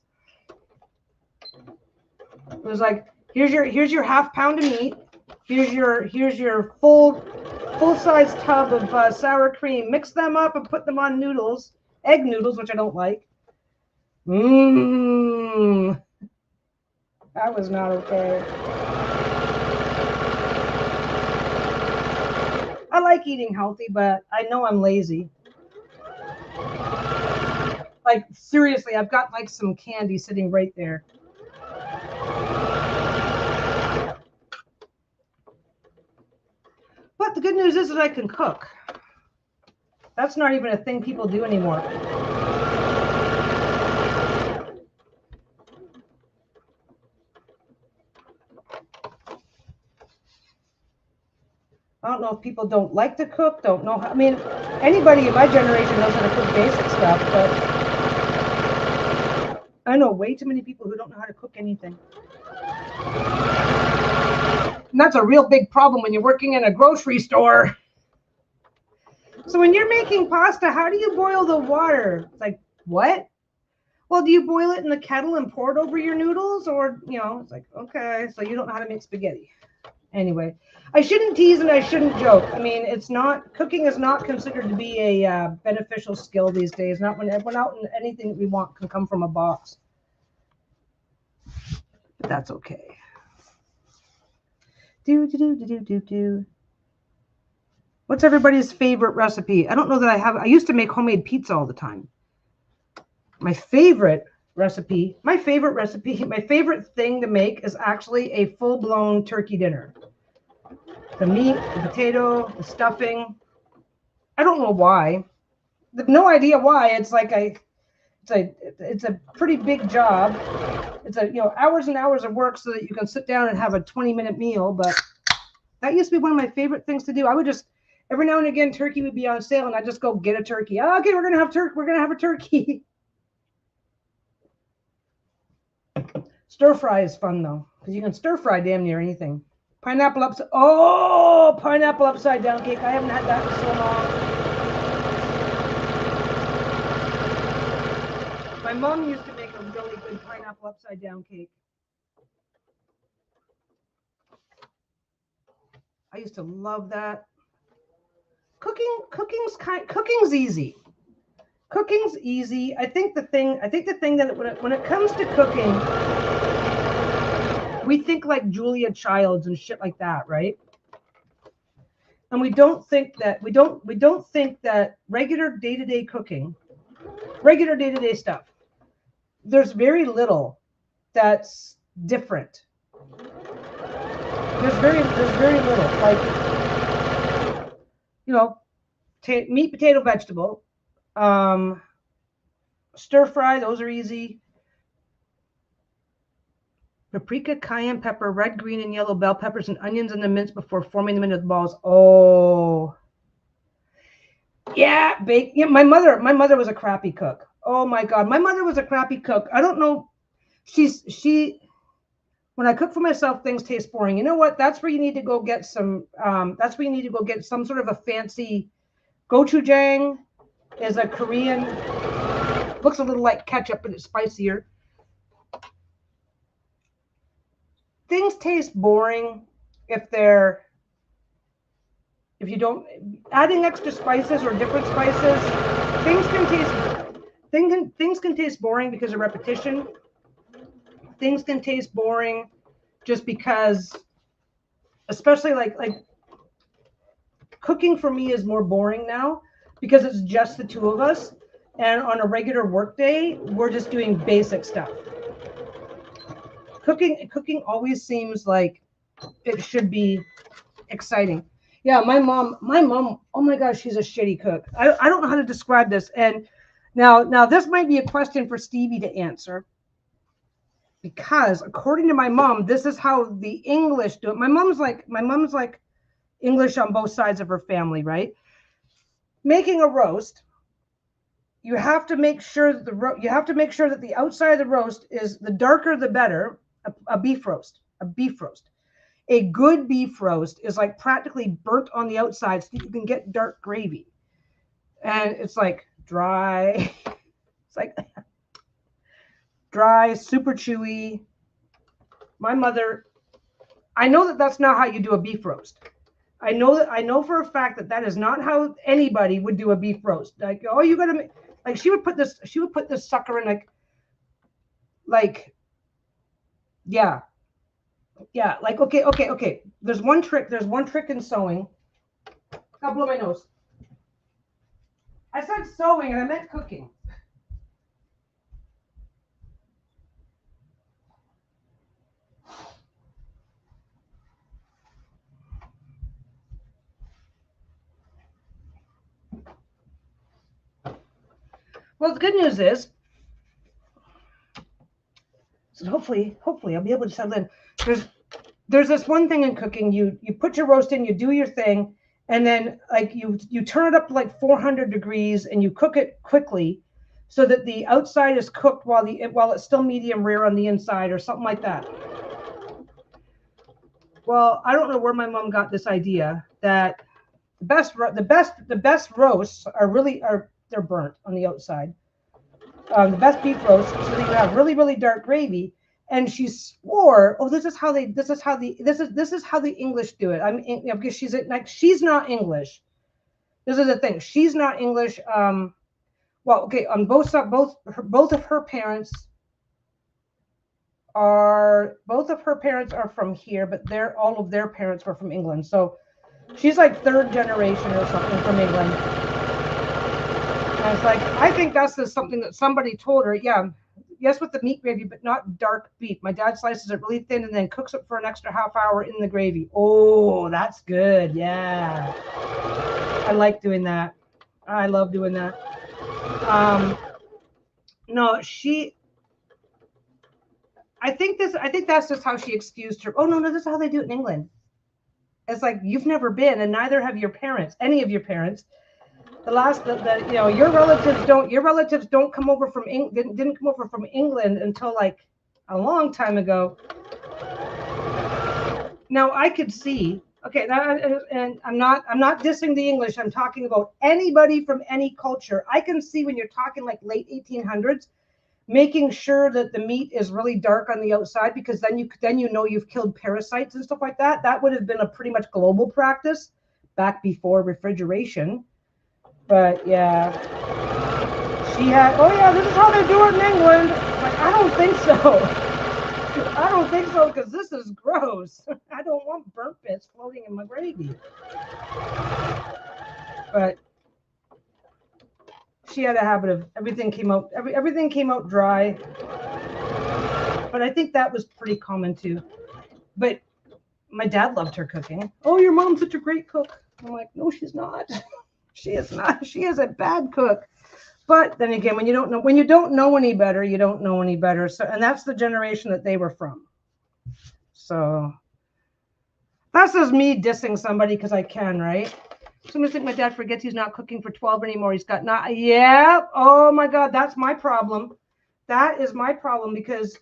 It was like, here's your half pound of meat. Here's your full size tub of sour cream. Mix them up and put them on noodles, egg noodles, which I don't like. That was not okay. I like eating healthy, but I know I'm lazy. Like, seriously, I've got like some candy sitting right there. But the good news is that I can cook. That's not even a thing people do anymore. I don't know if people don't like to cook, don't know how. I mean, anybody in my generation knows how to cook basic stuff, but I know way too many people who don't know how to cook anything. And that's a real big problem when you're working in a grocery store. So when you're making pasta, how do you boil the water? It's like, what? Well, do you boil it in the kettle and pour it over your noodles? Or, it's like, okay, so you don't know how to make spaghetti. Anyway, I shouldn't tease and I shouldn't joke. I mean, cooking is not considered to be a beneficial skill these days. Not when anything that we want can come from a box. But that's okay. What's everybody's favorite recipe? I don't know that I used to make homemade pizza all the time. My favorite thing to make is actually a full-blown turkey dinner. The meat, the potato, the stuffing. I don't know why. I have no idea why. It's like it's a pretty big job. It's hours and hours of work so that you can sit down and have a 20-minute meal. But that used to be one of my favorite things to do. I would just every now and again turkey would be on sale, and I'd just go get a turkey. Oh, okay, we're gonna have a turkey. Stir fry is fun though, because you can stir fry damn near anything. Pineapple upside down cake. I haven't had that in so long. My mom used to make a really good pineapple upside down cake. I used to love that. Cooking's easy. Cooking's easy. I think the thing that when it comes to cooking, we think like Julia Childs and shit like that, right? And we don't think that regular day-to-day cooking, regular day-to-day stuff, there's very little that's different. There's very little, like, meat, potato, vegetable, stir fry, those are easy. Paprika, cayenne pepper, red, green, and yellow bell peppers, and onions in the mince before forming them into the balls. Oh, yeah, bake. Yeah, my mother was a crappy cook. Oh my God, my mother was a crappy cook. I don't know. When I cook for myself, things taste boring. You know what? That's where you need to go get some. That's where you need to go get some sort of a fancy. Gochujang is a Korean. Looks a little like ketchup, but it's spicier. Things taste boring if you don't adding extra spices or different spices. Things can taste boring because of repetition. Things can taste boring just because, especially like cooking for me is more boring now because it's just the two of us, and on a regular work day, we're just doing basic stuff. Cooking always seems like it should be exciting. Yeah, my mom, oh my gosh, she's a shitty cook. I don't know how to describe this. And now this might be a question for Stevie to answer, because according to my mom, this is how the English do it. My mom's like English on both sides of her family, right? Making a roast, you have to make sure that the outside of the roast is the darker the better. A beef roast. A good beef roast is like practically burnt on the outside, so you can get dark gravy. And it's like dry. It's like dry, super chewy. My mother, I know that that's not how you do a beef roast. I know for a fact that is not how anybody would do a beef roast. Like, oh, you gotta make, like, she would put this sucker in like Yeah. Yeah. Like, okay. There's one trick in sewing. I'll blow my nose. I said sewing and I meant cooking. Well, the good news is, so hopefully I'll be able to settle in. There's this one thing in cooking. You put your roast in, you do your thing, and then like you turn it up to like 400 degrees and you cook it quickly, so that the outside is cooked while it's still medium rare on the inside or something like that. Well, I don't know where my mom got this idea that the best roasts they're burnt on the outside. The best beef roast, so that you have really, really dark gravy. And she swore, "Oh, this is how the English do it." I mean, because she's not English. This is the thing; she's not English. Well, okay, on both of her parents are from here, but all of their parents were from England. So she's like third generation or something from England. And it's like, I think that's just something that somebody told her. Yeah, yes, with the meat gravy, but not dark beef. My dad slices it really thin and then cooks it for an extra half hour in the gravy. Oh, that's good. Yeah, I like doing that. I love doing that. No, I think that's just how she excused her. Oh no, this is how they do it in England. It's like, you've never been, and neither have any of your parents. Your relatives don't come over from didn't come over from England until like a long time ago. Now I could see, okay, and I'm not dissing the English. I'm talking about anybody from any culture. I can see when you're talking like late 1800s, making sure that the meat is really dark on the outside, because then you've killed parasites and stuff like that. That would have been a pretty much global practice back before refrigeration. But yeah, she had, oh yeah, this is how they do it in England. Like, I don't think so. I don't think so, because this is gross. I don't want burnt bits floating in my gravy. But she had a habit of everything came out dry. But I think that was pretty common too. But my dad loved her cooking. Oh, your mom's such a great cook. I'm like, no, she's not. She is not. She is a bad cook. But then again, when you don't know any better, you don't know any better. So, and that's the generation that they were from. So that's just me dissing somebody because I can, right? Somebody think my dad forgets he's not cooking for 12 anymore. He's got not. Yeah. Oh my God, that's my problem. That is my problem, because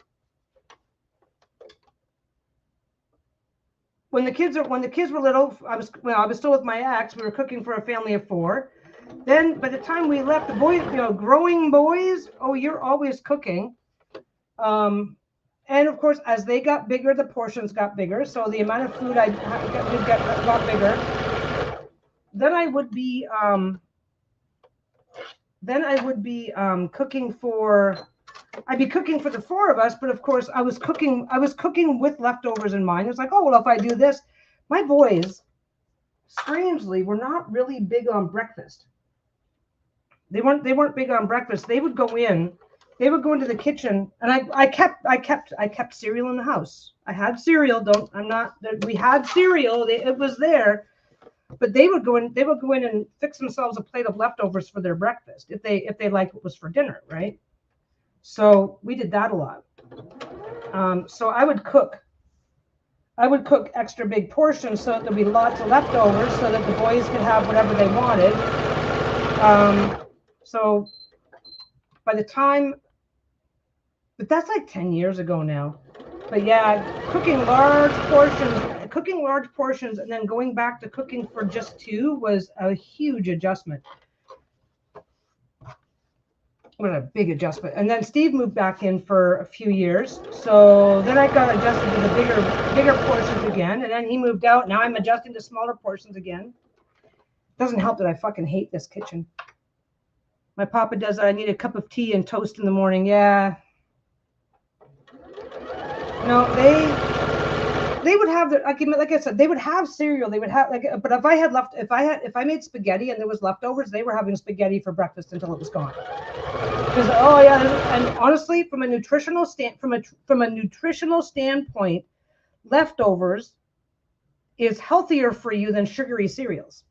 when the kids were little, I was still with my ex. We were cooking for a family of 4. Then by the time we left, the boys, growing boys, oh, you're always cooking. And of course, as they got bigger, the portions got bigger. So the amount of food I got bigger. Then I would be cooking for. I'd be cooking for the 4 of us, but of course I was cooking with leftovers in mind. It was like, oh, well, if I do this, my boys, strangely, were not really big on breakfast. They weren't big on breakfast. They would go into the kitchen, and I kept cereal in the house. I had cereal. We had cereal. It was there, but they would go in and fix themselves a plate of leftovers for their breakfast if they liked what was for dinner, right? So we did that a lot. So I would cook extra big portions so that there'd be lots of leftovers, so that the boys could have whatever they wanted. So by the time, but that's like 10 years ago now. But yeah, cooking large portions and then going back to cooking for just 2 was a huge adjustment. What a big adjustment. And then Steve moved back in for a few years. So then I got adjusted to the bigger portions again. And then he moved out. Now I'm adjusting to smaller portions again. Doesn't help that I fucking hate this kitchen. My papa does. I need a cup of tea and toast in the morning. Yeah. No, they would have their, like I said, they would have cereal. They would have like, but if I made spaghetti and there was leftovers, they were having spaghetti for breakfast until it was gone. Because oh yeah, and honestly, from a nutritional standpoint, leftovers is healthier for you than sugary cereals.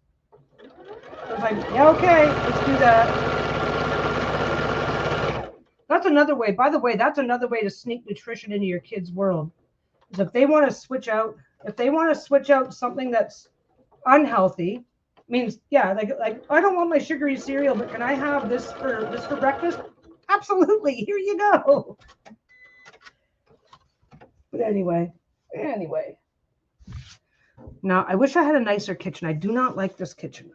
So it's like, yeah, okay, let's do that. That's another way. By the way, that's another way to sneak nutrition into your kids' world. Is if they want to switch out something that's unhealthy, means yeah, like I don't want my sugary cereal, but can I have this for breakfast? Absolutely. Here you go. But anyway. Now I wish I had a nicer kitchen. I do not like this kitchen.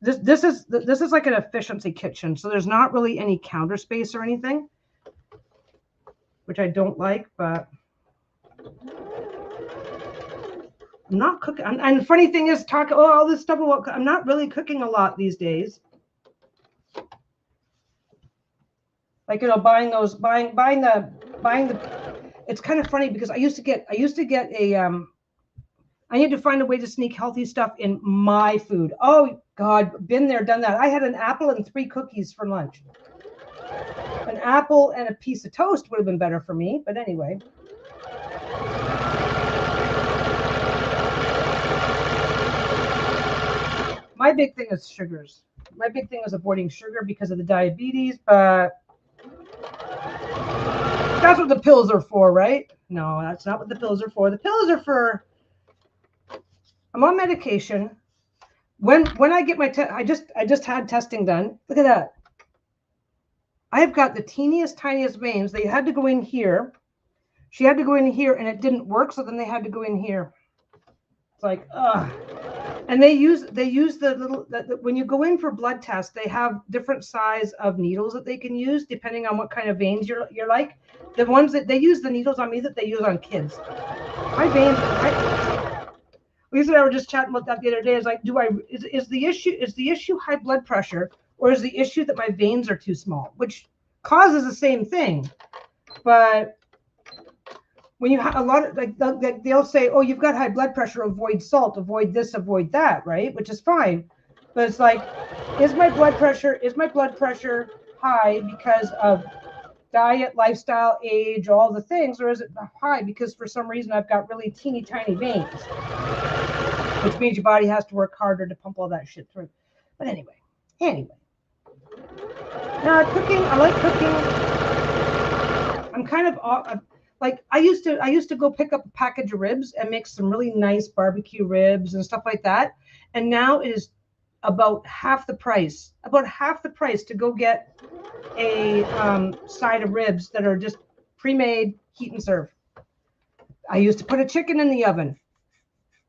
This is like an efficiency kitchen, so there's not really any counter space or anything, which I don't like, but I'm not cooking. And the funny thing is, all this stuff about, I'm not really cooking a lot these days. Like, buying the. It's kind of funny because I used to get a I need to find a way to sneak healthy stuff in my food. Oh God, been there, done that. I had an apple and 3 cookies for lunch. An apple and a piece of toast would have been better for me, but anyway. My big thing is sugars. My big thing is avoiding sugar because of the diabetes, but that's what the pills are for, right? No, that's not what the pills are for. The pills are for, I'm on medication. When I get my I just had testing done. Look at that. I have got the tiniest veins. They had to go in here. She had to go in here and it didn't work, so then they had to go in here. It's like, ugh. And they use the little, when you go in for blood tests, they have different size of needles that they can use depending on what kind of veins you're like. The ones that they use, the needles on me that they use on kids. My veins, Lisa and I were just chatting about that the other day. Is like, is the issue high blood pressure, or is the issue that my veins are too small, which causes the same thing? But when you have a lot of like they'll say, oh, you've got high blood pressure, avoid salt, avoid this, avoid that, right? Which is fine. But it's like, is my blood pressure high because of diet, lifestyle, age, all the things, or is it high because for some reason I've got really teeny tiny veins, which means your body has to work harder to pump all that shit through. But anyway. Now cooking, I like cooking. I'm kind of like I used to go pick up a package of ribs and make some really nice barbecue ribs and stuff like that. And now it is about half the price to go get a side of ribs that are just pre-made, heat and serve. I used to put a chicken in the oven.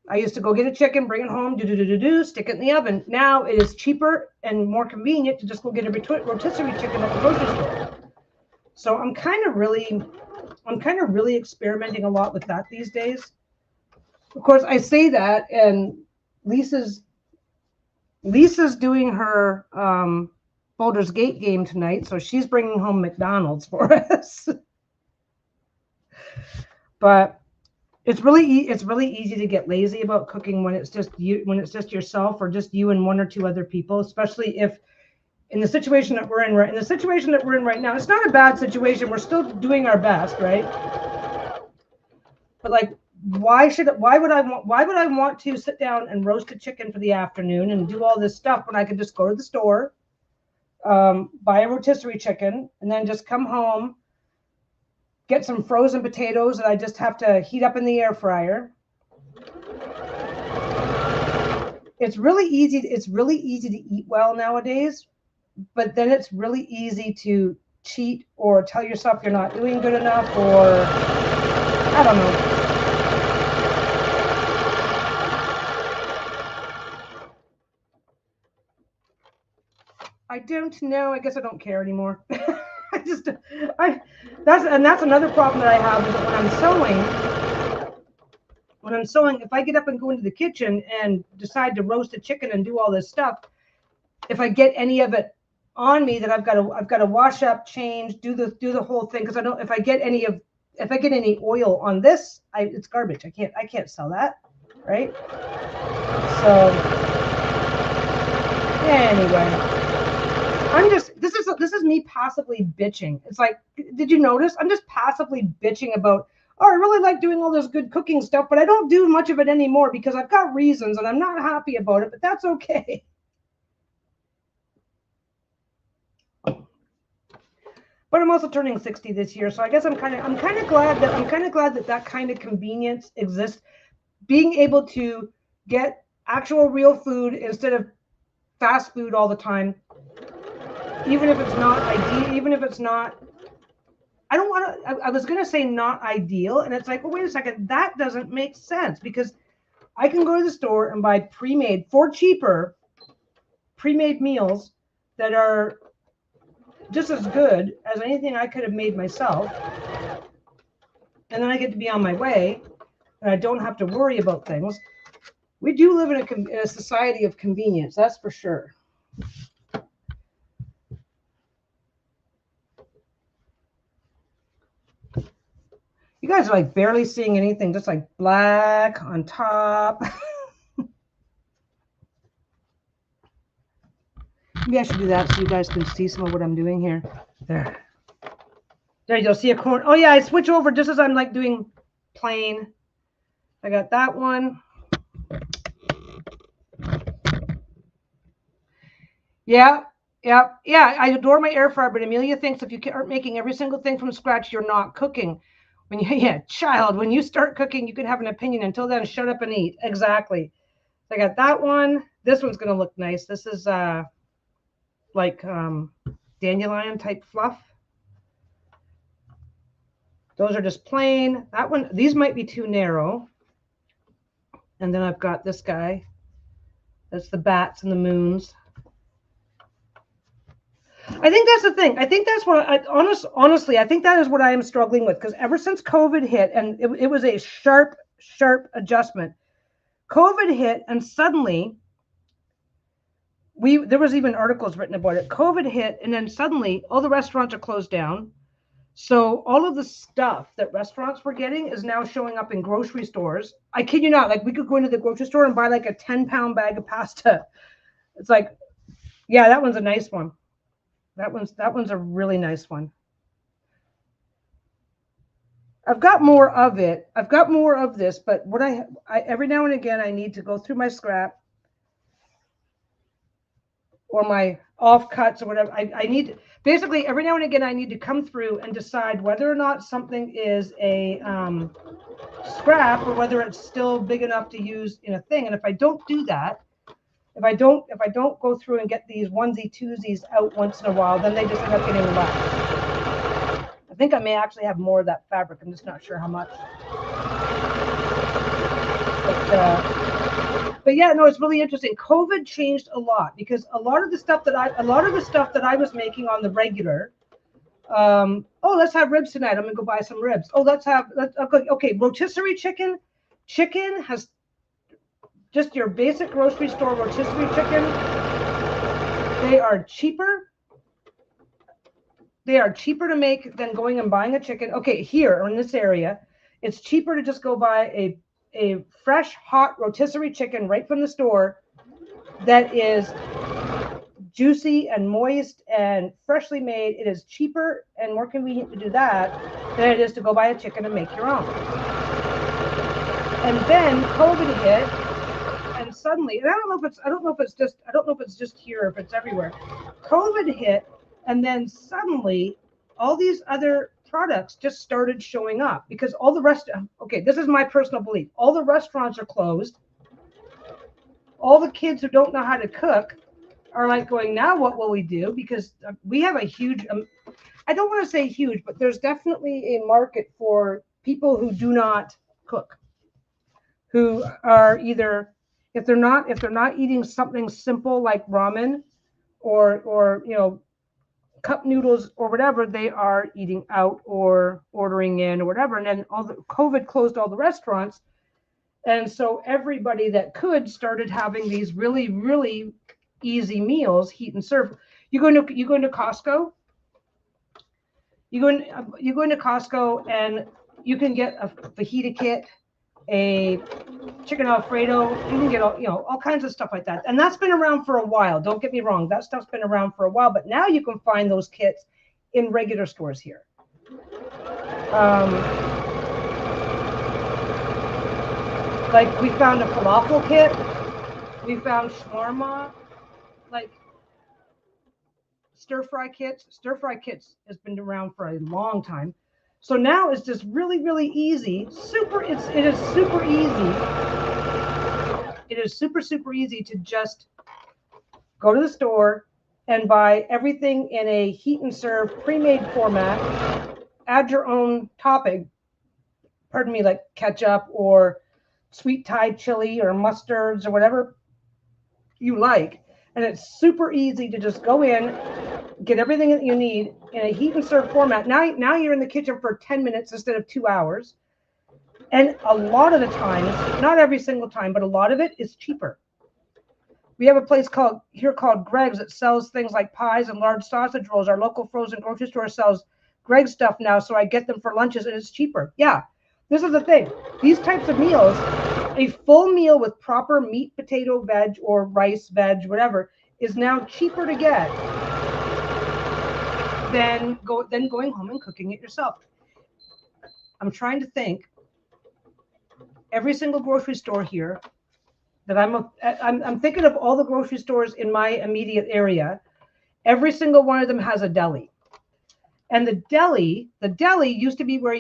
I used to go get a chicken, bring it home, stick it in the oven. Now it is cheaper and more convenient to just go get a rotisserie chicken at the grocery store. So I'm kind of really experimenting a lot with that these days. Of course, I say that, and Lisa's doing her Baldur's Gate game tonight, so she's bringing home McDonald's for us. But it's really easy to get lazy about cooking when it's just yourself or just you and 1 or 2 other people, especially if in the situation that we're in right now. It's not a bad situation. We're still doing our best, right? But like, why would I want to sit down and roast a chicken for the afternoon and do all this stuff when I could just go to the store, buy a rotisserie chicken, and then just come home, get some frozen potatoes that I just have to heat up in the air fryer. It's really easy to eat well nowadays, but then it's really easy to cheat or tell yourself you're not doing good enough, or I don't know. I don't know. I guess I don't care anymore. That's another problem that I have, is that when I'm sewing, if I get up and go into the kitchen and decide to roast a chicken and do all this stuff, if I get any of it on me that I've got to wash up, change, do the whole thing, because I don't. If I get any of if I get any oil on this, it's garbage. I can't sell that, right? So anyway, this is me passively bitching. It's like, did you notice? I'm just passively bitching about, oh, I really like doing all this good cooking stuff, but I don't do much of it anymore because I've got reasons and I'm not happy about it, but that's okay. But I'm also turning 60 this year, so I guess I'm kind of glad that kind of convenience exists. Being able to get actual real food instead of fast food all the time, even if it's not ideal, even if it's not, I don't want to, I was going to say not ideal, and it's like, well, wait a second, that doesn't make sense, because I can go to the store and buy pre-made, for cheaper, pre-made meals that are just as good as anything I could have made myself. And then I get to be on my way and I don't have to worry about things. We do live in a society of convenience, that's for sure. You guys are like barely seeing anything, just like black on top. Maybe I should do that so you guys can see some of what I'm doing here. There you go. See a corn. Oh yeah, I switch over just as I'm like doing plain. I got that one. Yeah. I adore my air fryer, but Amelia thinks if you aren't making every single thing from scratch, you're not cooking. When you start cooking, you can have an opinion. Until then, shut up and eat. Exactly. So I got that one. This one's gonna look nice. This is like dandelion type fluff. Those are just plain. That one, these might be too narrow. And then I've got this guy. That's the bats and the moons. I think that's the thing. I think that's what honestly, I think that is what I am struggling with, because ever since COVID hit, and it was a sharp adjustment. COVID hit, and suddenly there was even articles written about it. COVID hit, and then suddenly all the restaurants are closed down. So all of the stuff that restaurants were getting is now showing up in grocery stores. I kid you not, like we could go into the grocery store and buy like a 10-pound bag of pasta. It's like, yeah, that one's a nice one. That one's a really nice one. I've got more of it. I've got more of this, but what I every now and again I need to go through my scrap or my offcuts or whatever. I need, basically every now and again I need to come through and decide whether or not something is a scrap or whether it's still big enough to use in a thing. And if I don't do that, if I don't go through and get these onesie twosies out once in a while, then they just end up getting left. I think I may actually have more of that fabric. I'm just not sure how much. But yeah, no, it's really interesting. COVID changed a lot, because a lot of the stuff that I was making on the regular. Oh, let's have ribs tonight. I'm gonna go buy some ribs. Oh, okay. Rotisserie chicken. Chicken has just your basic grocery store rotisserie chicken. They are cheaper. They are cheaper to make than going and buying a chicken. Okay, here in this area, it's cheaper to just go buy a fresh, hot rotisserie chicken right from the store that is juicy and moist and freshly made. It is cheaper and more convenient to do that than it is to go buy a chicken and make your own. And then COVID hit, and suddenly, and I don't know if it's just here or if it's everywhere. COVID hit, and then suddenly all these other products just started showing up, because all the rest, okay, this is my personal belief, all the restaurants are closed. All the kids who don't know how to cook are like going, now what will we do? Because we have a huge, I don't want to say huge, but there's definitely a market for people who do not cook, who are either, if they're not eating something simple like ramen or cup noodles or whatever, they are eating out or ordering in or whatever. And then COVID closed all the restaurants. And so everybody that could started having these really, really easy meals, heat and serve. You go into Costco. You go into Costco, and You can get a fajita kit, a chicken Alfredo. You can get all kinds of stuff like that. And that's been around for a while. Don't get me wrong. That stuff's been around for a while. But now you can find those kits in regular stores here. Like we found a falafel kit. We found shawarma, like stir fry kits. Stir fry kits has been around for a long time. So now it's just really, really easy. It is super easy. It is super, super easy to just go to the store and buy everything in a heat and serve pre-made format. Add your own topping. Pardon me, like ketchup or sweet Thai chili or mustards or whatever you like. And it's super easy to just go in, get everything that you need in a heat and serve format. Now you're in the kitchen for 10 minutes instead of 2 hours. And a lot of the times, not every single time, but a lot of it is cheaper. We have a place called Greg's that sells things like pies and large sausage rolls. Our local frozen grocery store sells Greg's stuff now, so I get them for lunches and it's cheaper. Yeah, this is the thing. These types of meals, a full meal with proper meat, potato, veg, or rice, veg, whatever, is now cheaper to get than going home and cooking it yourself. I'm trying to think. Every single grocery store here that I'm thinking of all the grocery stores in my immediate area. Every single one of them has a deli. And the deli used to be where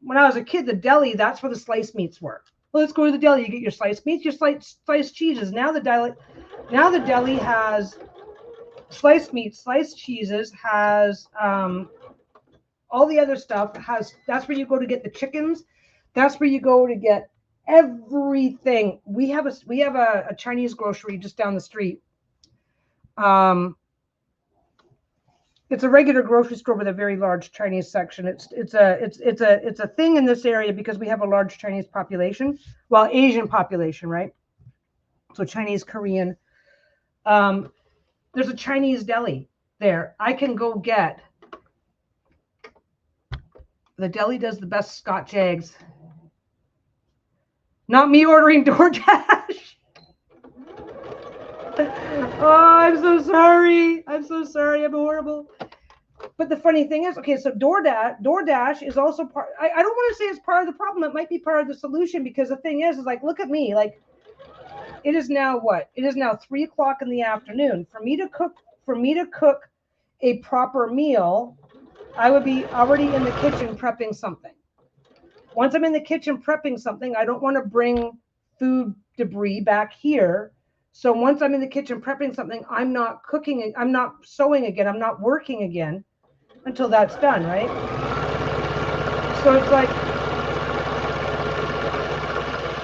when I was a kid, the deli, that's where the sliced meats were. Well, let's go to the deli. You get your sliced meats, your sliced cheeses. Now the deli has sliced meats, sliced cheeses, has all the other stuff. That's where you go to get the chickens. That's where you go to get everything. We have a Chinese grocery just down the street. It's a regular grocery store with a very large Chinese section. It's a thing in this area because we have a large Chinese population, well, Asian population, right? So Chinese, Korean. There's a Chinese deli there. I can go get. The deli does the best Scotch eggs. Not me ordering DoorDash. Oh, I'm so sorry. I'm horrible. But the funny thing is, okay, so DoorDash is also part. I don't want to say it's part of the problem. It might be part of the solution because the thing is like, look at me. Like, it is now what? It is now 3 o'clock in the afternoon. For me to cook a proper meal, I would be already in the kitchen prepping something. Once I'm in the kitchen prepping something, I don't want to bring food debris back here. So once I'm in the kitchen prepping something, I'm not cooking, I'm not sewing again, I'm not working again until that's done, right? So it's like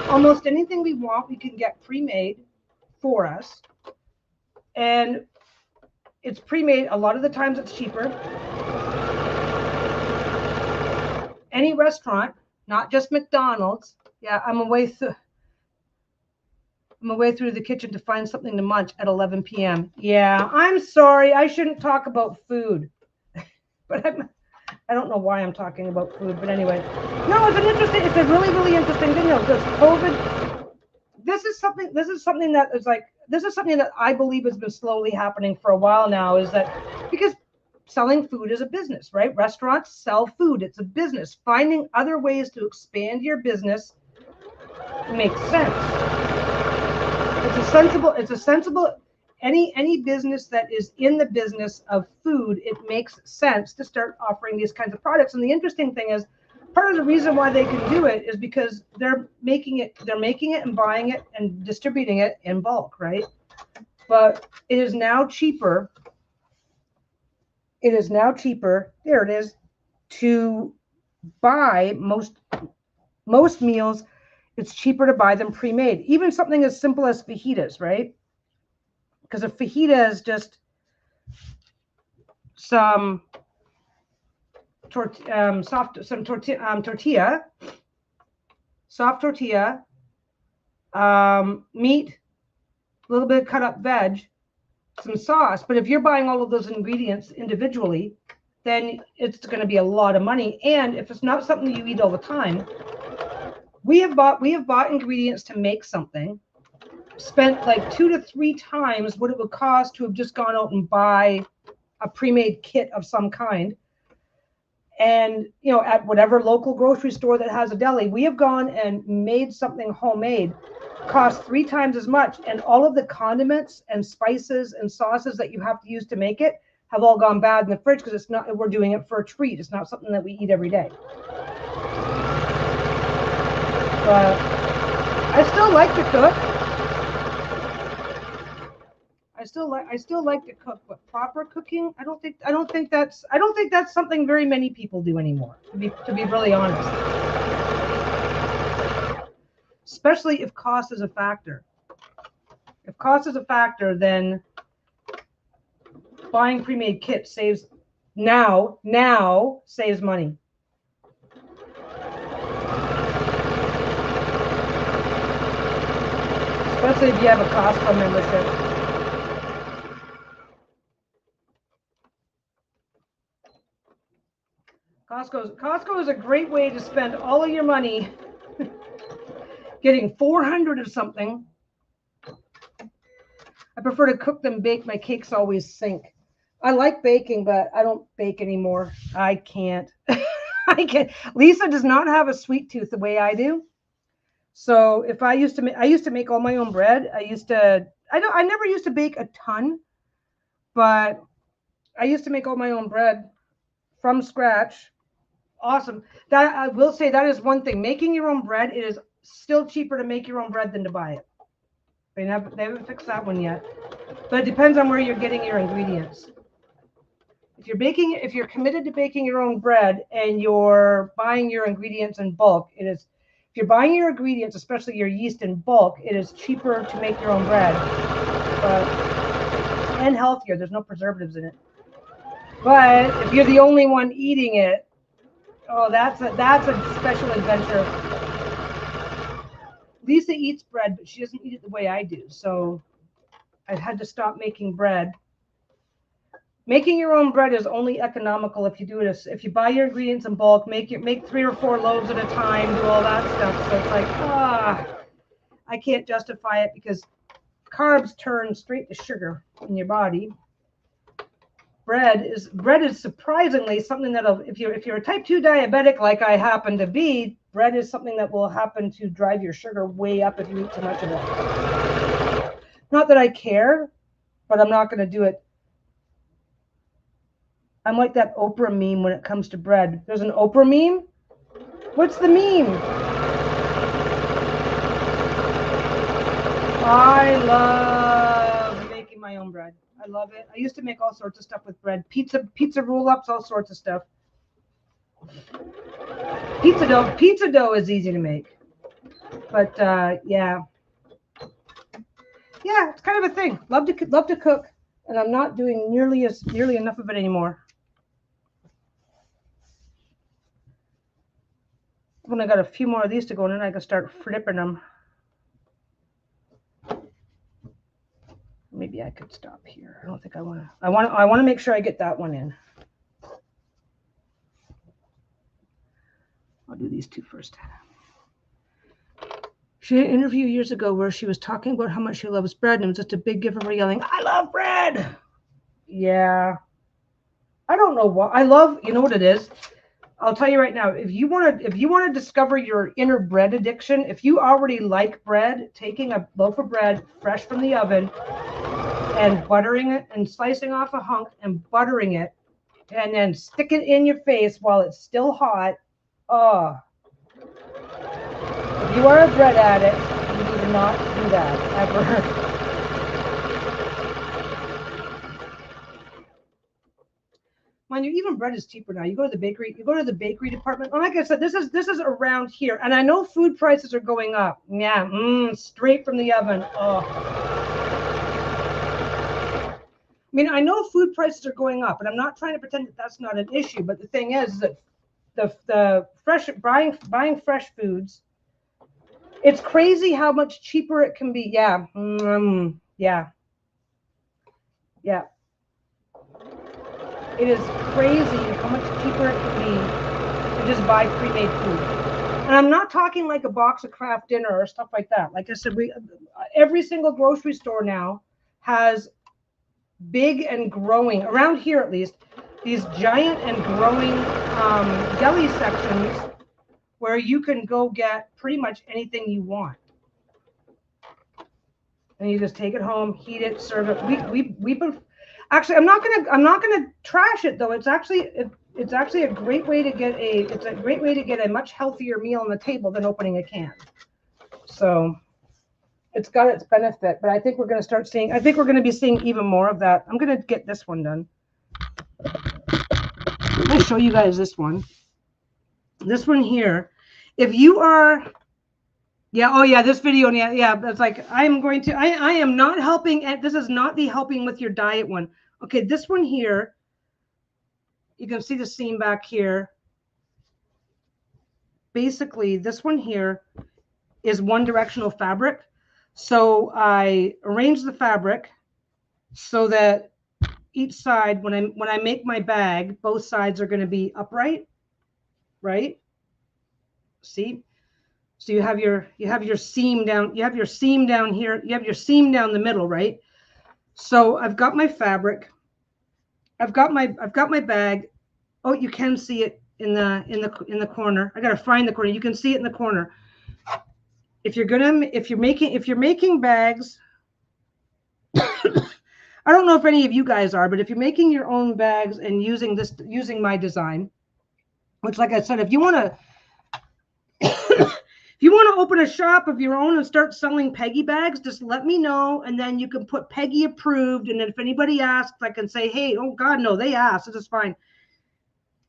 almost anything we want, we can get pre-made for us. And it's pre-made. A lot of the times it's cheaper. Any restaurant, not just McDonald's. Yeah, I'm away through the kitchen to find something to munch at 11 p.m. Yeah, I'm sorry. I shouldn't talk about food. But I don't know why I'm talking about food. But anyway, no, it's a really, really interesting thing though, because COVID, this is something that I believe has been slowly happening for a while now, is that because selling food is a business, right? Restaurants sell food. It's a business. Finding other ways to expand your business makes sense. It's a sensible, any business that is in the business of food, it makes sense to start offering these kinds of products. And the interesting thing is, part of the reason why they can do it is because they're making it and buying it and distributing it in bulk, right? But it is now cheaper. There it is, to buy most meals. It's cheaper to buy them pre-made. Even something as simple as fajitas, right? Because a fajita is just some soft tortilla, meat, a little bit of cut up veg, some sauce. But if you're buying all of those ingredients individually, then it's going to be a lot of money. And if it's not something you eat all the time, we have bought ingredients to make something, spent like 2 to 3 times what it would cost to have just gone out and buy a pre-made kit of some kind. And, at whatever local grocery store that has a deli, we have gone and made something homemade, cost 3 times as much. And all of the condiments and spices and sauces that you have to use to make it have all gone bad in the fridge because we're doing it for a treat. It's not something that we eat every day. But I still like to cook. I still like to cook, but proper cooking, I don't think that's something very many people do anymore, to be really honest. Especially if cost is a factor. If cost is a factor, then buying pre-made kits saves money. Especially if you have a Costco membership. Costco is a great way to spend all of your money getting 400 of something. I prefer to cook than bake. My cakes always sink. I like baking, but I don't bake anymore. I can't. Lisa does not have a sweet tooth the way I do. So if I used to make all my own bread. I never used to bake a ton, but I used to make all my own bread from scratch. Awesome. That I will say that is one thing. Making your own bread, it is still cheaper to make your own bread than to buy it. They haven't fixed that one yet. But it depends on where you're getting your ingredients. If you're committed to baking your own bread and you're buying your ingredients in bulk, if you're buying your ingredients, especially your yeast in bulk, it is cheaper to make your own bread. And healthier. There's no preservatives in it. But if you're the only one eating it, that's a special adventure. Lisa eats bread, but she doesn't eat it the way I do. So I've had to stop making bread. Making your own bread is only economical if you buy your ingredients in bulk, make 3 or 4 loaves at a time, do all that stuff. So it's like, I can't justify it because carbs turn straight to sugar in your body. Bread is surprisingly something that'll, if you're a type 2 diabetic like I happen to be, bread is something that will happen to drive your sugar way up if you eat too much of it. Not that I care, but I'm not going to do it. I'm like that Oprah meme when it comes to bread. There's an Oprah meme? What's the meme? I love making my own bread. I love it. I used to make all sorts of stuff with bread. Pizza roll-ups, all sorts of stuff. Pizza dough is easy to make. But yeah, it's kind of a thing. Love to cook, and I'm not doing nearly enough of it anymore. When I got a few more of these to go, and then I can start flipping them. Maybe I could stop here. I don't think I want to. I want to make sure I get that one in. I'll do these 2 first. She had an interview years ago where she was talking about how much she loves bread, and it was just a big gift of her yelling, "I love bread!" Yeah. I don't know what I love. You know what it is? I'll tell you right now, if you want to discover your inner bread addiction, if you already like bread, taking a loaf of bread fresh from the oven and buttering it and slicing off a hunk and buttering it and then stick it in your face while it's still hot. If you are a bread addict, you need to not do that ever. Mind you, even bread is cheaper now. You go to the bakery department. And like I said, this is around here. And I know food prices are going up. Yeah, straight from the oven. I mean, I know food prices are going up, and I'm not trying to pretend that that's not an issue. But the thing is that the fresh buying fresh foods, it's crazy how much cheaper it can be. Yeah. Yeah. It is crazy how much cheaper it can be to just buy pre-made food. And I'm not talking like a box of Kraft Dinner or stuff like that. Like I said, every single grocery store now has big and growing, around here at least, these giant and growing deli sections where you can go get pretty much anything you want. And you just take it home, heat it, serve it. We've been actually, I'm not gonna trash it though. It's actually a great way to get a much healthier meal on the table than opening a can. So it's got its benefit, but I think we're going to be seeing even more of that. I'm going to get this one done. I'm going to show you guys this one. This one here. If you are, this video, it's like, I am not helping, and this is not the helping with your diet one. Okay, this one here, you can see the seam back here. Basically, this one here is one directional fabric. So I arrange the fabric so that each side, when I make my bag, both sides are going to be upright, right? See? So you have your seam down, you have your seam down here, you have your seam down the middle, right? So I've got my fabric. I've got my bag. Oh, you can see it in the corner. I got to find the corner. You can see it in the corner. If you're making bags, I don't know if any of you guys are, but if you're making your own bags and using my design, which, like I said, if you want to open a shop of your own and start selling Peggy bags, just let me know, and then you can put Peggy approved. And then if anybody asks, I can say, hey, oh God, no, they asked. This is fine.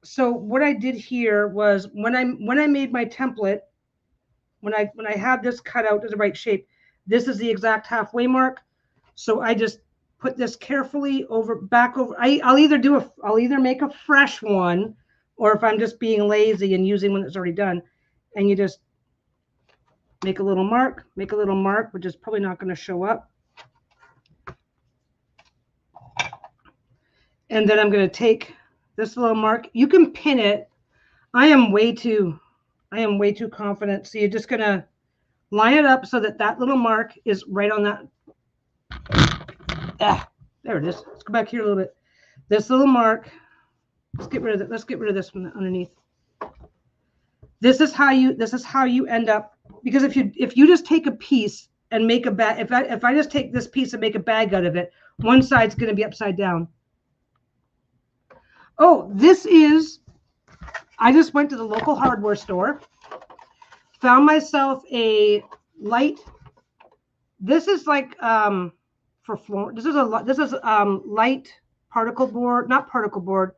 So what I did here was when I made my template. When I have this cut out to the right shape, this is the exact halfway mark. So I just put this carefully back over. I'll either make a fresh one, or if I'm just being lazy and using one that's already done, and you just make a little mark, which is probably not going to show up. And then I'm going to take this little mark. You can pin it. I am way too confident. So you're just going to line it up so that little mark is right on that. There it is. Let's go back here a little bit. This little mark. Let's get rid of it. Let's get rid of this one underneath. This is how you end up, because if you just take a piece and make a bag, if I just take this piece and make a bag out of it, one side's going to be upside down. Oh, I just went to the local hardware store, found myself a light. This is like for floor. This is light particle board, not particle board.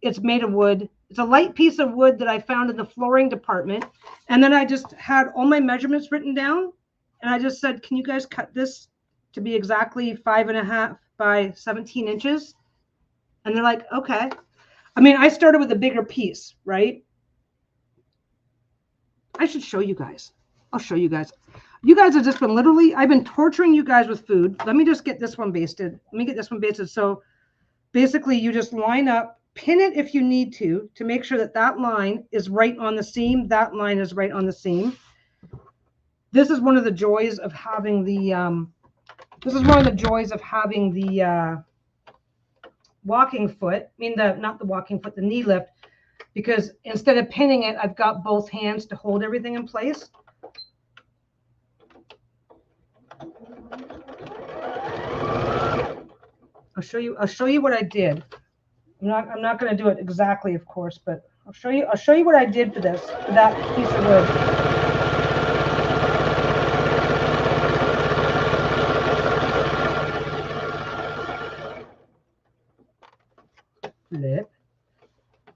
It's made of wood. It's a light piece of wood that I found in the flooring department. And then I just had all my measurements written down, and I just said, can you guys cut this to be exactly 5.5 by 17 inches? And they're like, okay. I mean, I started with a bigger piece, right? I should show you guys. I'll show you guys. You guys have just been I've been torturing you guys with food. Let me just get this one basted. So basically you just line up, pin it if you need to make sure that line is right on the seam. That line is right on the seam. This is one of the joys of having the, walking foot, not the walking foot, the knee lift, because instead of pinning it, I've got both hands to hold everything in place. I'll show you what I did. I'm not going to do it exactly, of course, but I'll show you what I did for that piece of wood.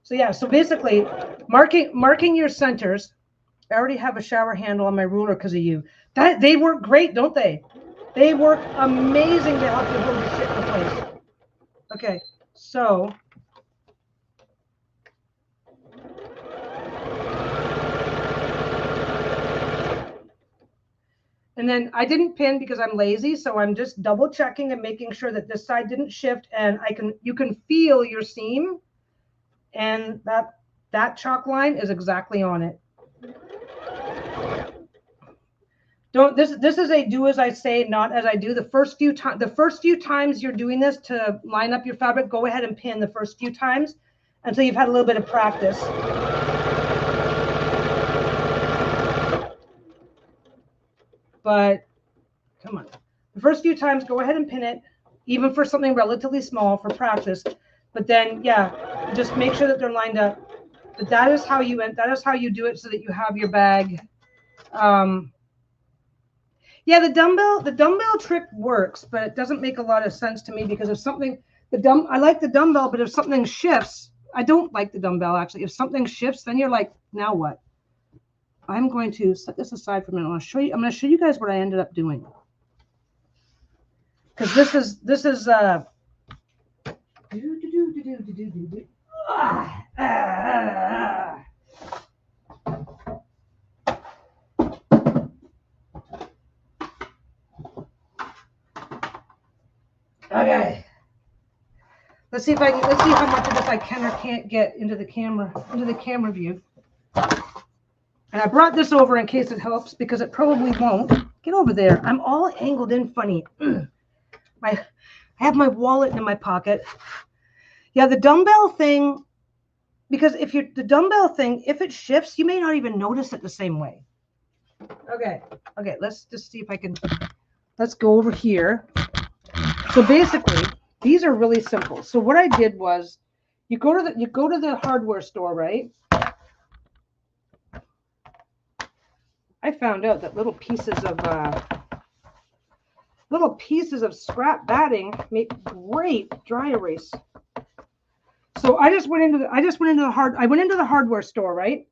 So yeah, so basically marking your centers. I already have a shower handle on my ruler because of you. They work great, don't they? They work amazing to help you hold your shit in place. Okay, so And then I didn't pin because I'm lazy. So I'm just double checking and making sure that this side didn't shift, and you can feel your seam, and that chalk line is exactly on it. This is a do as I say, not as I do. The first few times you're doing this to line up your fabric, go ahead and pin the first few times until you've had a little bit of practice. But come on, the first few times, go ahead and pin it, even for something relatively small for practice. But then, yeah, just make sure that they're lined up. But that is how you do it, so that you have your bag. Yeah, the dumbbell trick works, but it doesn't make a lot of sense to me, because if something, I like the dumbbell, but if something shifts, I don't like the dumbbell actually. If something shifts, then you're like, now what? I'm going to set this aside for a minute. I'm going to show you guys what I ended up doing. Because this is okay. Let's see how much of this I can or can't get into the camera view. And I brought this over in case it helps, because it probably won't. Get over there. I'm all angled in funny. I have my wallet in my pocket. Yeah, the dumbbell thing, because if it shifts, you may not even notice it the same way. Okay, let's just see if I can, let's go over here. So basically, these are really simple. So what I did was, you go to the hardware store, right? I found out that little pieces of scrap batting make great dry erase. So I went into the hardware store, right?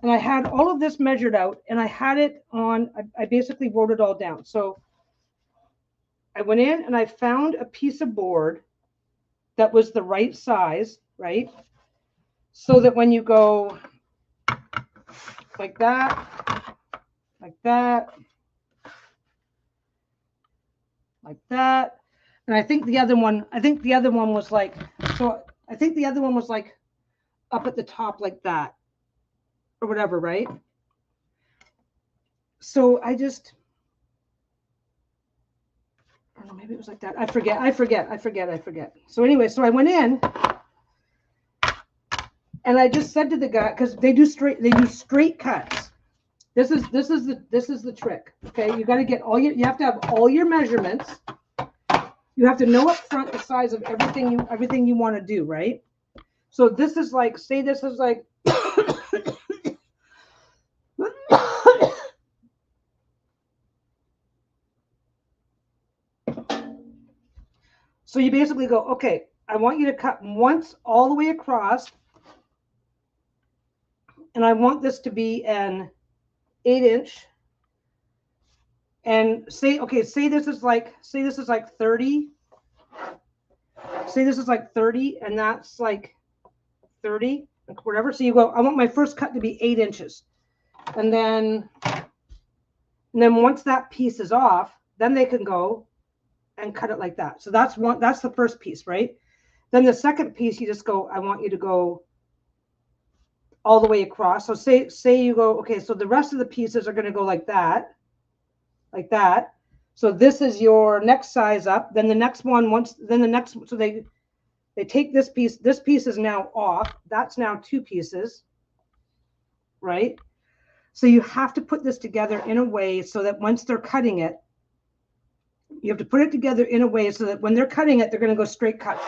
And I had all of this measured out, and I had it on, I basically wrote it all down. So I went in and I found a piece of board that was the right size, right? So that when you go like that, like that, like that, and I think the other one was like, so I think the other one was like up at the top like that, or whatever, right? So I don't know, maybe it was like that. I forget. So anyway, so I went in and I just said to the guy, because they do straight cuts. This is the trick. Okay, you got to get you have to have all your measurements. You have to know up front the size of everything you want to do, right? So this is like, say this is like so you basically go, okay, I want you to cut once all the way across, and I want this to be an 8-inch. And say this is like 30. Say this is like 30, and that's like 30, whatever. So you go, I want my first cut to be 8 inches. And then once that piece is off, then they can go and cut it like that. So that's the first piece, right? Then the second piece, you just go, I want you to go all the way across. So say you go, okay, so the rest of the pieces are going to go like that. Like that. So this is your next size up. Then the next one, so they take this piece is now off. That's now 2 pieces, right? So you have to put this together in a way so that once they're cutting it, you have to put it together in a way so that when they're cutting it, they're going to go straight cut.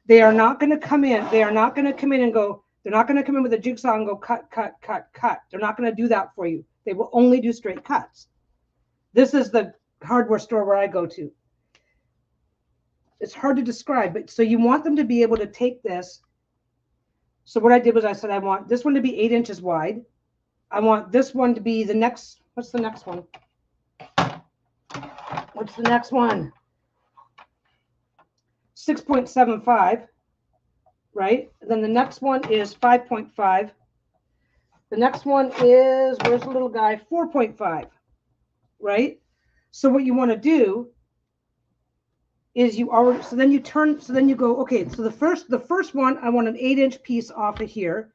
They are not going to come in. They are not going to come in and go, they're not going to come in with a jigsaw and go cut, cut, cut, cut. They're not going to do that for you. They will only do straight cuts. This is the hardware store where I go to. It's hard to describe, but so you want them to be able to take this. So what I did was I said, I want this one to be 8 inches wide. I want this one to be the next, what's the next one? What's the next one? 6.75, right? And then the next one is 5.5. The next one is, where's the little guy? 4.5. Right? So what you want to do is so then you go, okay, so the first one, I want an 8-inch piece off of here.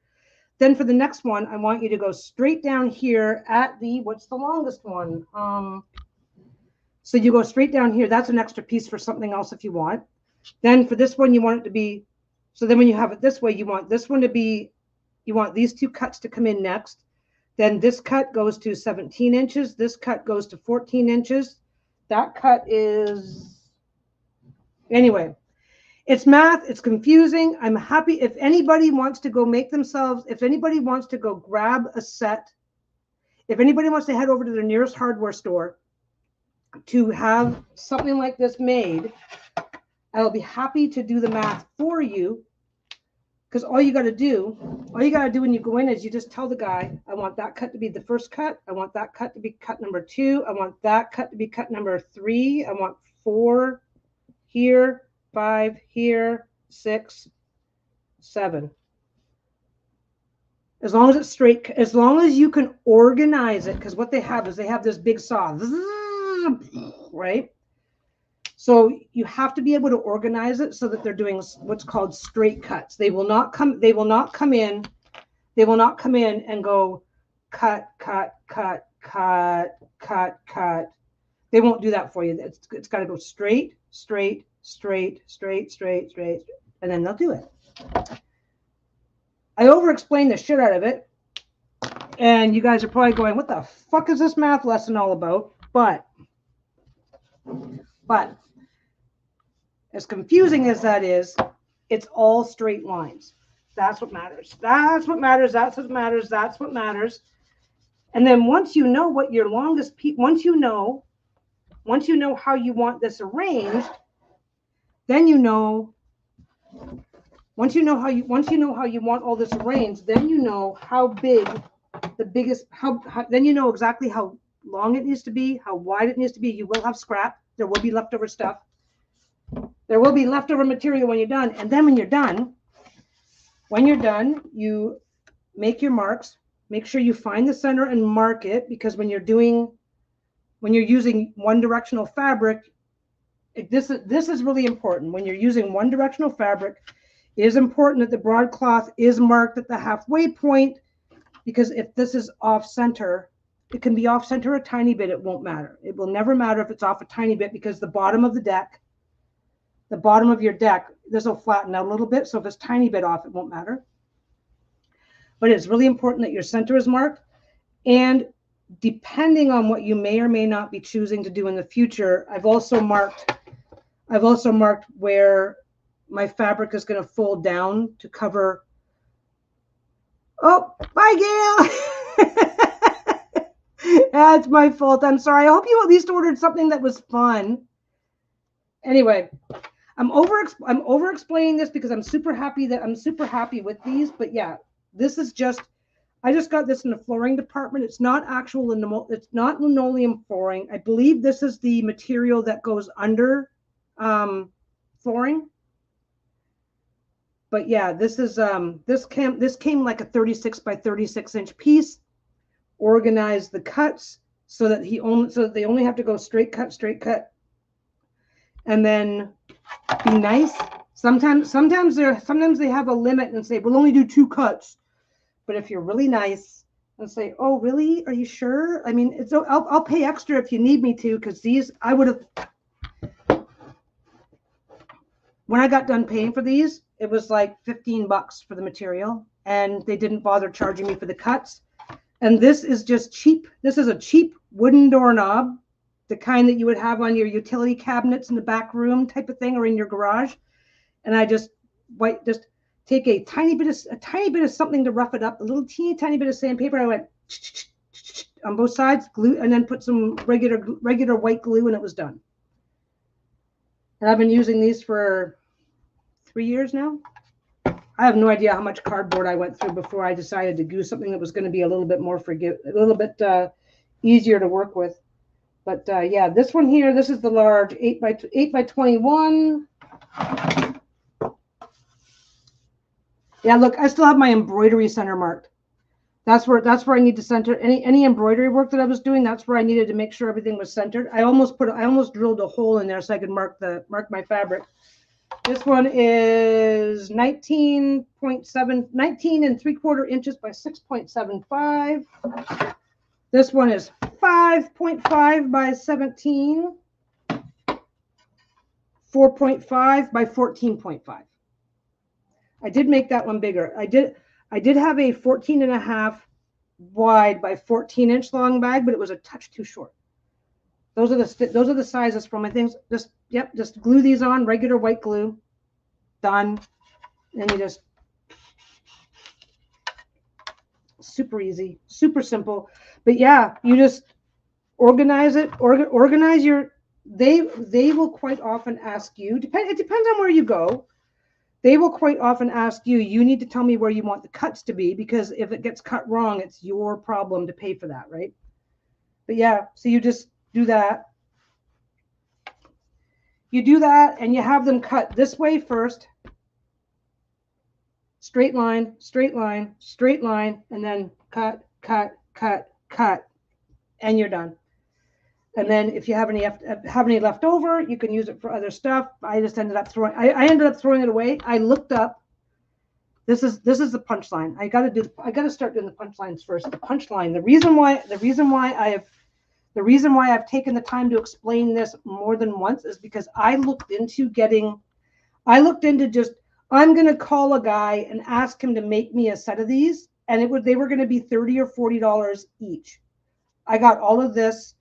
Then for the next one, I want you to go straight down here at what's the longest one? So you go straight down here. That's an extra piece for something else if you want. Then for this one, you want it to be, so then when you have it this way, you want this one to be, you want these 2 cuts to come in next. Then this cut goes to 17 inches. This cut goes to 14 inches. That cut is, anyway, it's math. It's confusing. I'm happy if anybody wants to go make themselves, if anybody wants to go grab a set, if anybody wants to head over to the nearest hardware store to have something like this made, I'll be happy to do the math for you. Because all you got to do when you go in is you just tell the guy, I want that cut to be the first cut. I want that cut to be cut number 2. I want that cut to be cut number 3. I want 4 here, 5 here, 6, 7. As long as it's straight, as long as you can organize it, because what they have is they have this big saw, right? So you have to be able to organize it so that they're doing what's called straight cuts. They will not come in and go cut, cut, cut, cut, cut, cut. They won't do that for you. It's got to go straight, straight, straight, straight, straight, straight, and then they'll do it. I over-explained the shit out of it, and you guys are probably going, what the fuck is this math lesson all about? But as confusing as that is, it's all straight lines. That's what matters. That's what matters. That's what matters. That's what matters. And then once you know what your longest piece, once you know how you want this arranged, then once you know how you want all this arranged, then you know how big the biggest, then you know exactly how long it needs to be, how wide it needs to be. You will have scrap. There will be leftover stuff. There will be leftover material when you're done. And then when you're done, you make your marks. Make sure you find the center and mark it, because when you're using one directional fabric, this is really important. When you're using one directional fabric, it is important that the broadcloth is marked at the halfway point, because if this is off center, it can be off center a tiny bit. It won't matter. It will never matter if it's off a tiny bit, because the bottom of your deck, this will flatten out a little bit. So if it's tiny bit off, it won't matter. But it's really important that your center is marked. And depending on what you may or may not be choosing to do in the future, I've also marked where my fabric is going to fold down to cover. Oh, bye, Gail. That's my fault. I'm sorry. I hope you at least ordered something that was fun. Anyway, I'm over explaining this because I'm super happy with these. But yeah, this is I just got this in the flooring department. It's not it's not linoleum flooring. I believe this is the material that goes under flooring. But yeah, this is this came like a 36 by 36 inch piece. Organize the cuts so that they only have to go straight cut, and then be nice. Sometimes they have a limit and say we'll only do 2 cuts. But if you're really nice and say, oh really, are you sure? I mean, I'll pay extra if you need me to, because these I would have, when I got done paying for these, it was like $15 for the material, and they didn't bother charging me for the cuts. And this is just cheap. This is a cheap wooden doorknob, the kind that you would have on your utility cabinets in the back room type of thing, or in your garage. And I just take a tiny bit of something to rough it up, a little tiny bit of sandpaper. I went on both sides, glue, and then put some regular white glue, and it was done. And I've been using these for 3 years now. I have no idea how much cardboard I went through before I decided to do something that was going to be a little bit easier to work with. But yeah, this one here, this is the large 8 by 21. Yeah, look, I still have my embroidery center marked. That's where I need to center any embroidery work that I was doing. That's where I needed to make sure everything was centered. I almost drilled a hole in there so I could mark my fabric. This one is 19 and 3/4 inches by 6.75. This one is 5.5 by 17, 4.5 by 14.5. I did make that one bigger. I did have a 14.5 wide by 14-inch long bag, but it was a touch too short. Those are the sizes for my things. Just glue these on, regular white glue. Done. And you just, super easy, super simple. But yeah, you just organize it. Organize your. They will quite often ask you. It depends on where you go. They will quite often ask you. You need to tell me where you want the cuts to be, because if it gets cut wrong, it's your problem to pay for that, right? But yeah, so you just do that. You do that, and you have them cut this way first. Straight line, straight line, straight line, and then cut, cut, cut, cut, and you're done. And then if you have any left over, you can use it for other stuff. I just ended up throwing. I ended up throwing it away. I looked up. This is the punchline. I got to start doing the punchlines first. The punchline. The reason why I've taken the time to explain this more than once is because I looked into just, I'm going to call a guy and ask him to make me a set of these, and they were going to be $30 or $40 each. I got all of this,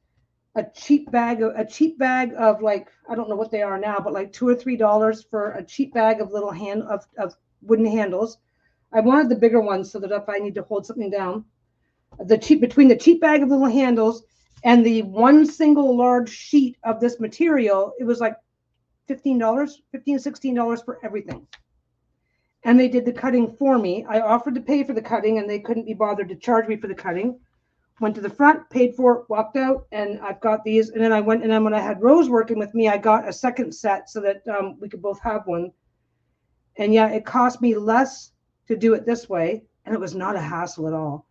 a cheap bag of like, I don't know what they are now, but like $2 or $3 for a cheap bag of little of wooden handles. I wanted the bigger ones so that if I need to hold something down, between the cheap bag of little handles and the one single large sheet of this material, it was like $16 for everything. And they did the cutting for me. I offered to pay for the cutting, and they couldn't be bothered to charge me for the cutting. Went to the front, paid for it, walked out, and I've got these. And then when I had Rose working with me, I got a second set so that we could both have one. And yeah, it cost me less to do it this way, and it was not a hassle at all.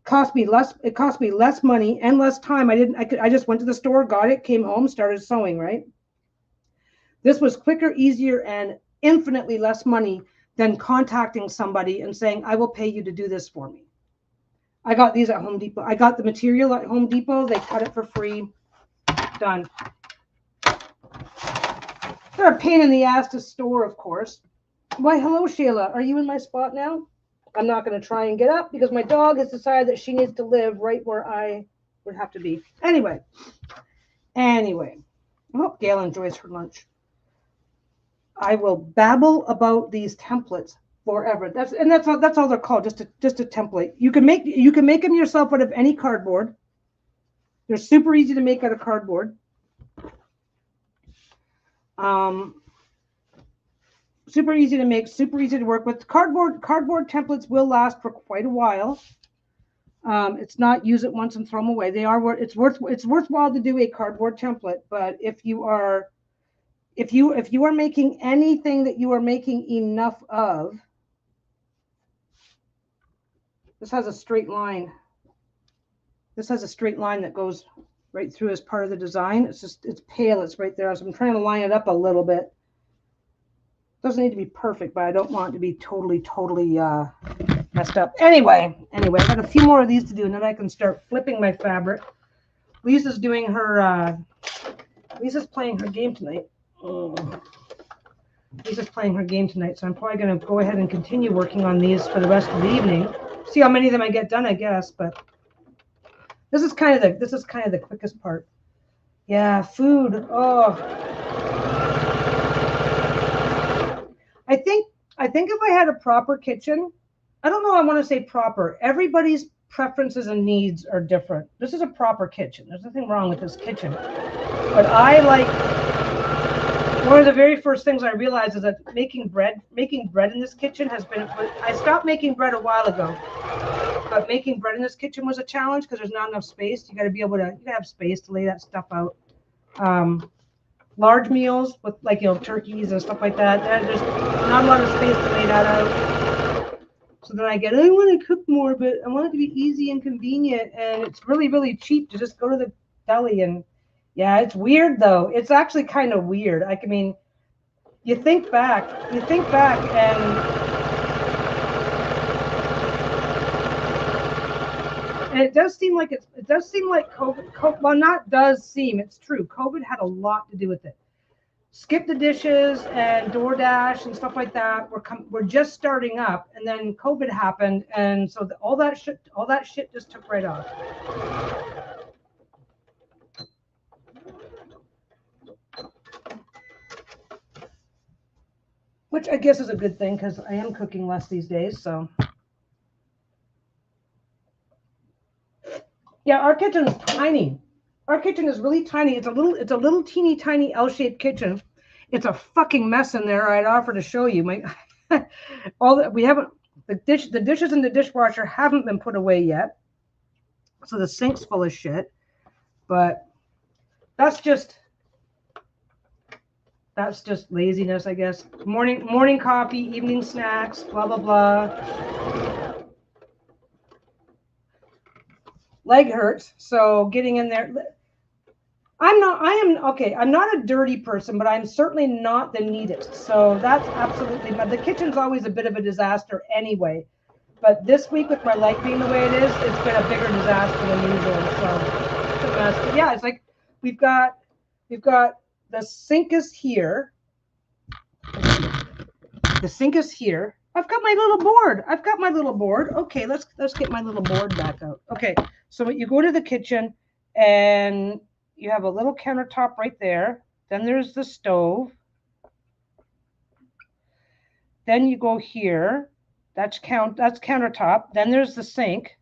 It cost me less money and less time. I just went to the store, got it, came home, started sewing, right? This was quicker, easier, and infinitely less money than contacting somebody and saying, I will pay you to do this for me. I got these at Home Depot. I got the material at Home Depot. They cut it for free. Done. They're a pain in the ass to store, of course. Why, hello, Sheila. Are you in my spot now? I'm not going to try and get up because my dog has decided that she needs to live right where I would have to be. Anyway. I hope Gail enjoys her lunch. I will babble about these templates forever. That's all they're called. Just a template. You can make them yourself out of any cardboard. They're super easy to make out of cardboard. Super easy to make, super easy to work with. Cardboard templates will last for quite a while. It's not use it once and throw them away. It's worthwhile to do a cardboard template, but if you are making anything that you are making enough of, this has a straight line. This has a straight line that goes right through as part of the design. It's pale. It's right there. So I'm trying to line it up a little bit. Doesn't need to be perfect, but I don't want it to be totally messed up. Anyway, I got a few more of these to do, and then I can start flipping my fabric. Lisa's playing her game tonight. Lisa's playing her game tonight, so I'm probably going to go ahead and continue working on these for the rest of the evening. See how many of them I get done, I guess. But this is kind of the quickest part. Yeah, food. Oh, I think if I had a proper kitchen, I don't know. I want to say proper. Everybody's preferences and needs are different. This is a proper kitchen. There's nothing wrong with this kitchen, but I like. One of the very first things I realized is that making bread in this kitchen has been. I stopped making bread a while ago, but making bread in this kitchen was a challenge because there's not enough space. You got to have space to lay that stuff out. Large meals with turkeys and stuff like that. There's not a lot of space to lay that out. So So then I want to cook more, but I want it to be easy and convenient. And it's really, really cheap to just go to the deli. And yeah, it's weird though. It's actually kind of weird. I mean, you think back and it does seem like COVID, well, not does seem, it's true. COVID had a lot to do with it. Skip the Dishes and DoorDash and stuff like that we're just starting up, and then COVID happened, and so all that shit just took right off. Which I guess is a good thing because I am cooking less these days, so. Yeah, our kitchen is tiny. Our kitchen is really tiny. It's a little teeny tiny L-shaped kitchen. It's a fucking mess in there. I'd offer to show you. The dishes in the dishwasher haven't been put away yet. So the sink's full of shit. But that's just laziness, I guess. Morning coffee, evening snacks, blah blah blah. Leg hurts, so getting in there. I'm not a dirty person, but I'm certainly not the neatest. So that's absolutely, the kitchen's always a bit of a disaster anyway. But this week with my leg being the way it is, it's been a bigger disaster than usual. So it's a mess. But yeah, it's like we've got the sink is here. The sink is here. I've got my little board. Okay, let's get my little board back out. Okay, so you go to the kitchen and you have a little countertop right there. Then there's the stove. Then you go here. That's countertop. Then there's the sink,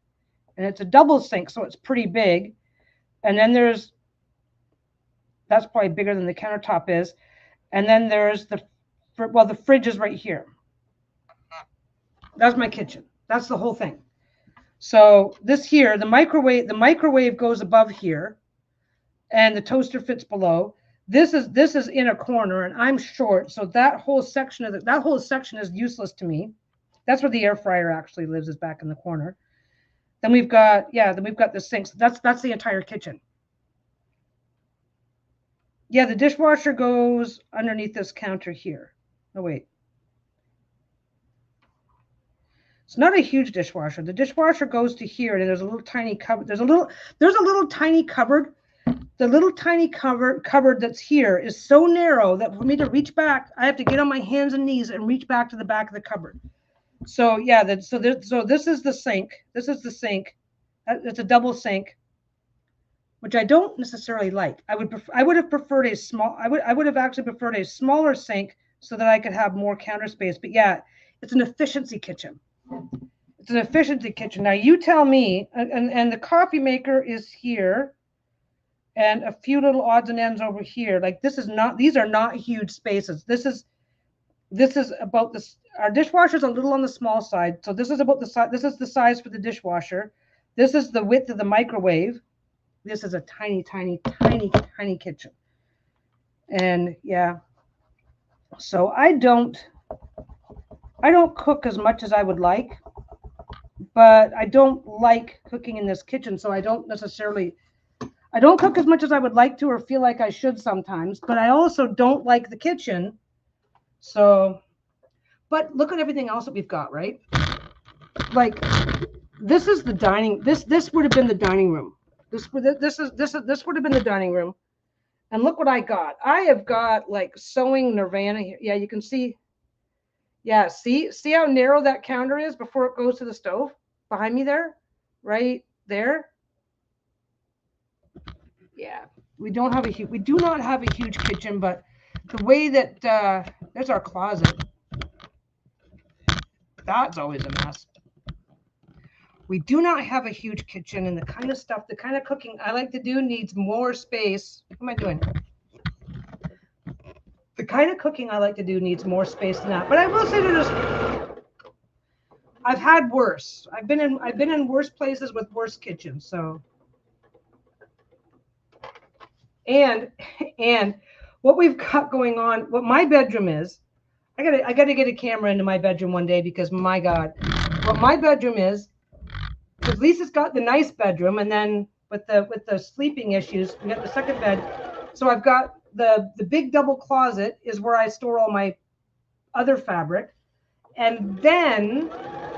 and it's a double sink, so it's pretty big. And then that's probably bigger than the countertop is. And then there's the fridge is right here. That's my kitchen. That's the whole thing. So this here, the microwave goes above here, and the toaster fits below. This is in a corner, and I'm short, so that whole section is useless to me. That's where the air fryer actually lives, is back in the corner. Then we've got the sinks. That's the entire kitchen. Yeah, the dishwasher goes underneath this counter here. Oh wait. It's not a huge dishwasher. The dishwasher goes to here, and there's a little tiny cupboard. There's a little tiny cupboard. The little tiny cupboard that's here is so narrow that for me to reach back, I have to get on my hands and knees and reach back to the back of the cupboard. So yeah, so this is the sink. This is the sink. It's a double sink, which I don't necessarily like. I would have preferred a small. I would have actually preferred a smaller sink so that I could have more counter space. But yeah, it's an efficiency kitchen. It's an efficiency kitchen. Now you tell me, and the coffee maker is here, and a few little odds and ends over here. Like these are not huge spaces. This is about this. Our dishwasher is a little on the small side. So this is about the size. This is the size for the dishwasher. This is the width of the microwave. This is a tiny, tiny, tiny, tiny kitchen. And yeah, so I don't cook as much as I would like, but I don't like cooking in this kitchen. So I don't cook as much as I would like to, or feel like I should sometimes, but I also don't like the kitchen. So, but look at everything else that we've got, right? Like this is the dining, this would have been the dining room. This would have been the dining room. And look what I got. I have got like sewing Nirvana here. Yeah, you can see. Yeah, see how narrow that counter is before it goes to the stove behind me there, right there. Yeah, we do not have a huge kitchen, but the way that there's our closet. That's always a mess. We do not have a huge kitchen, and the kind of cooking I like to do needs more space. What am I doing? The kind of cooking I like to do needs more space than that. But I will say I've had worse. I've been in worse places with worse kitchens. So, and what we've got going on, what my bedroom is, I gotta get a camera into my bedroom one day, because my God, what my bedroom is, because Lisa's got the nice bedroom, and then with the sleeping issues, we got the second bed. So I've got the big double closet is where I store all my other fabric. And then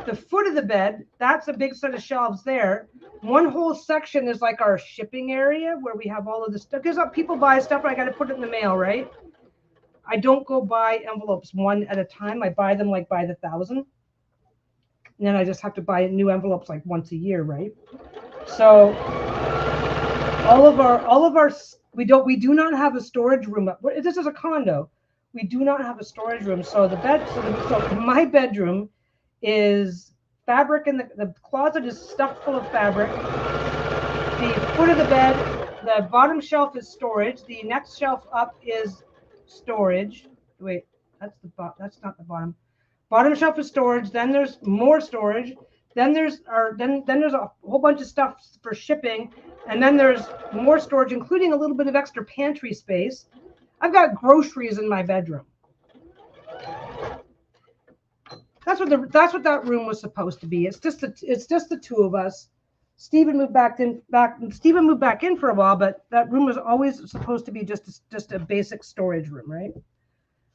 the foot of the bed, that's a big set of shelves there. One whole section is like our shipping area where we have all of this stuff. Because people buy stuff and I got to put it in the mail, right? I don't go buy envelopes one at a time. I buy them like by the thousand. And then I just have to buy new envelopes like once a year, right? So all of our we do not have a storage room. This is a condo. We do not have a storage room. So so my bedroom is fabric, and the closet is stuffed full of fabric. The foot of the bed, the bottom shelf is storage. The next shelf up is storage. Wait, that's not the bottom. Bottom shelf is storage. Then there's more storage. Then there's a whole bunch of stuff for shipping, and then there's more storage, including a little bit of extra pantry space. I've got groceries in my bedroom. That's what that room was supposed to be. It's just the two of us. Stephen moved back in for a while, but that room was always supposed to be just a basic storage room, right?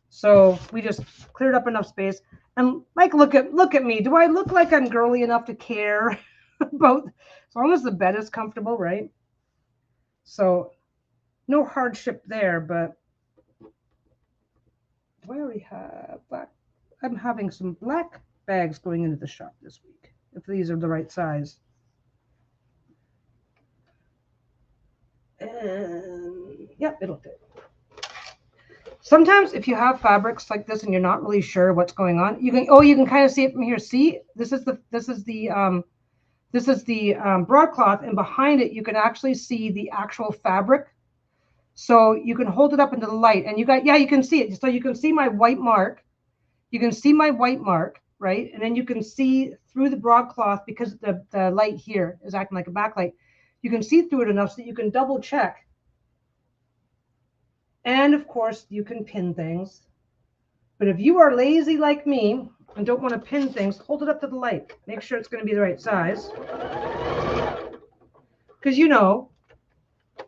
So we just cleared up enough space. And like, look at me. Do I look like I'm girly enough to care about, as long as the bed is comfortable, right? So no hardship there, but do I already have black? I'm having some black bags going into the shop this week, if these are the right size. And yep, it'll fit. Sometimes if you have fabrics like this and you're not really sure what's going on, you can kind of see it from here. See, this is the broadcloth, and behind it you can actually see the actual fabric. So you can hold it up into the light, and you can see it. So you can see my white mark. You can see my white mark, right? And then you can see through the broadcloth, because the light here is acting like a backlight. You can see through it enough so that you can double check. And of course, you can pin things. But if you are lazy like me and don't want to pin things, hold it up to the light. Make sure it's going to be the right size. Because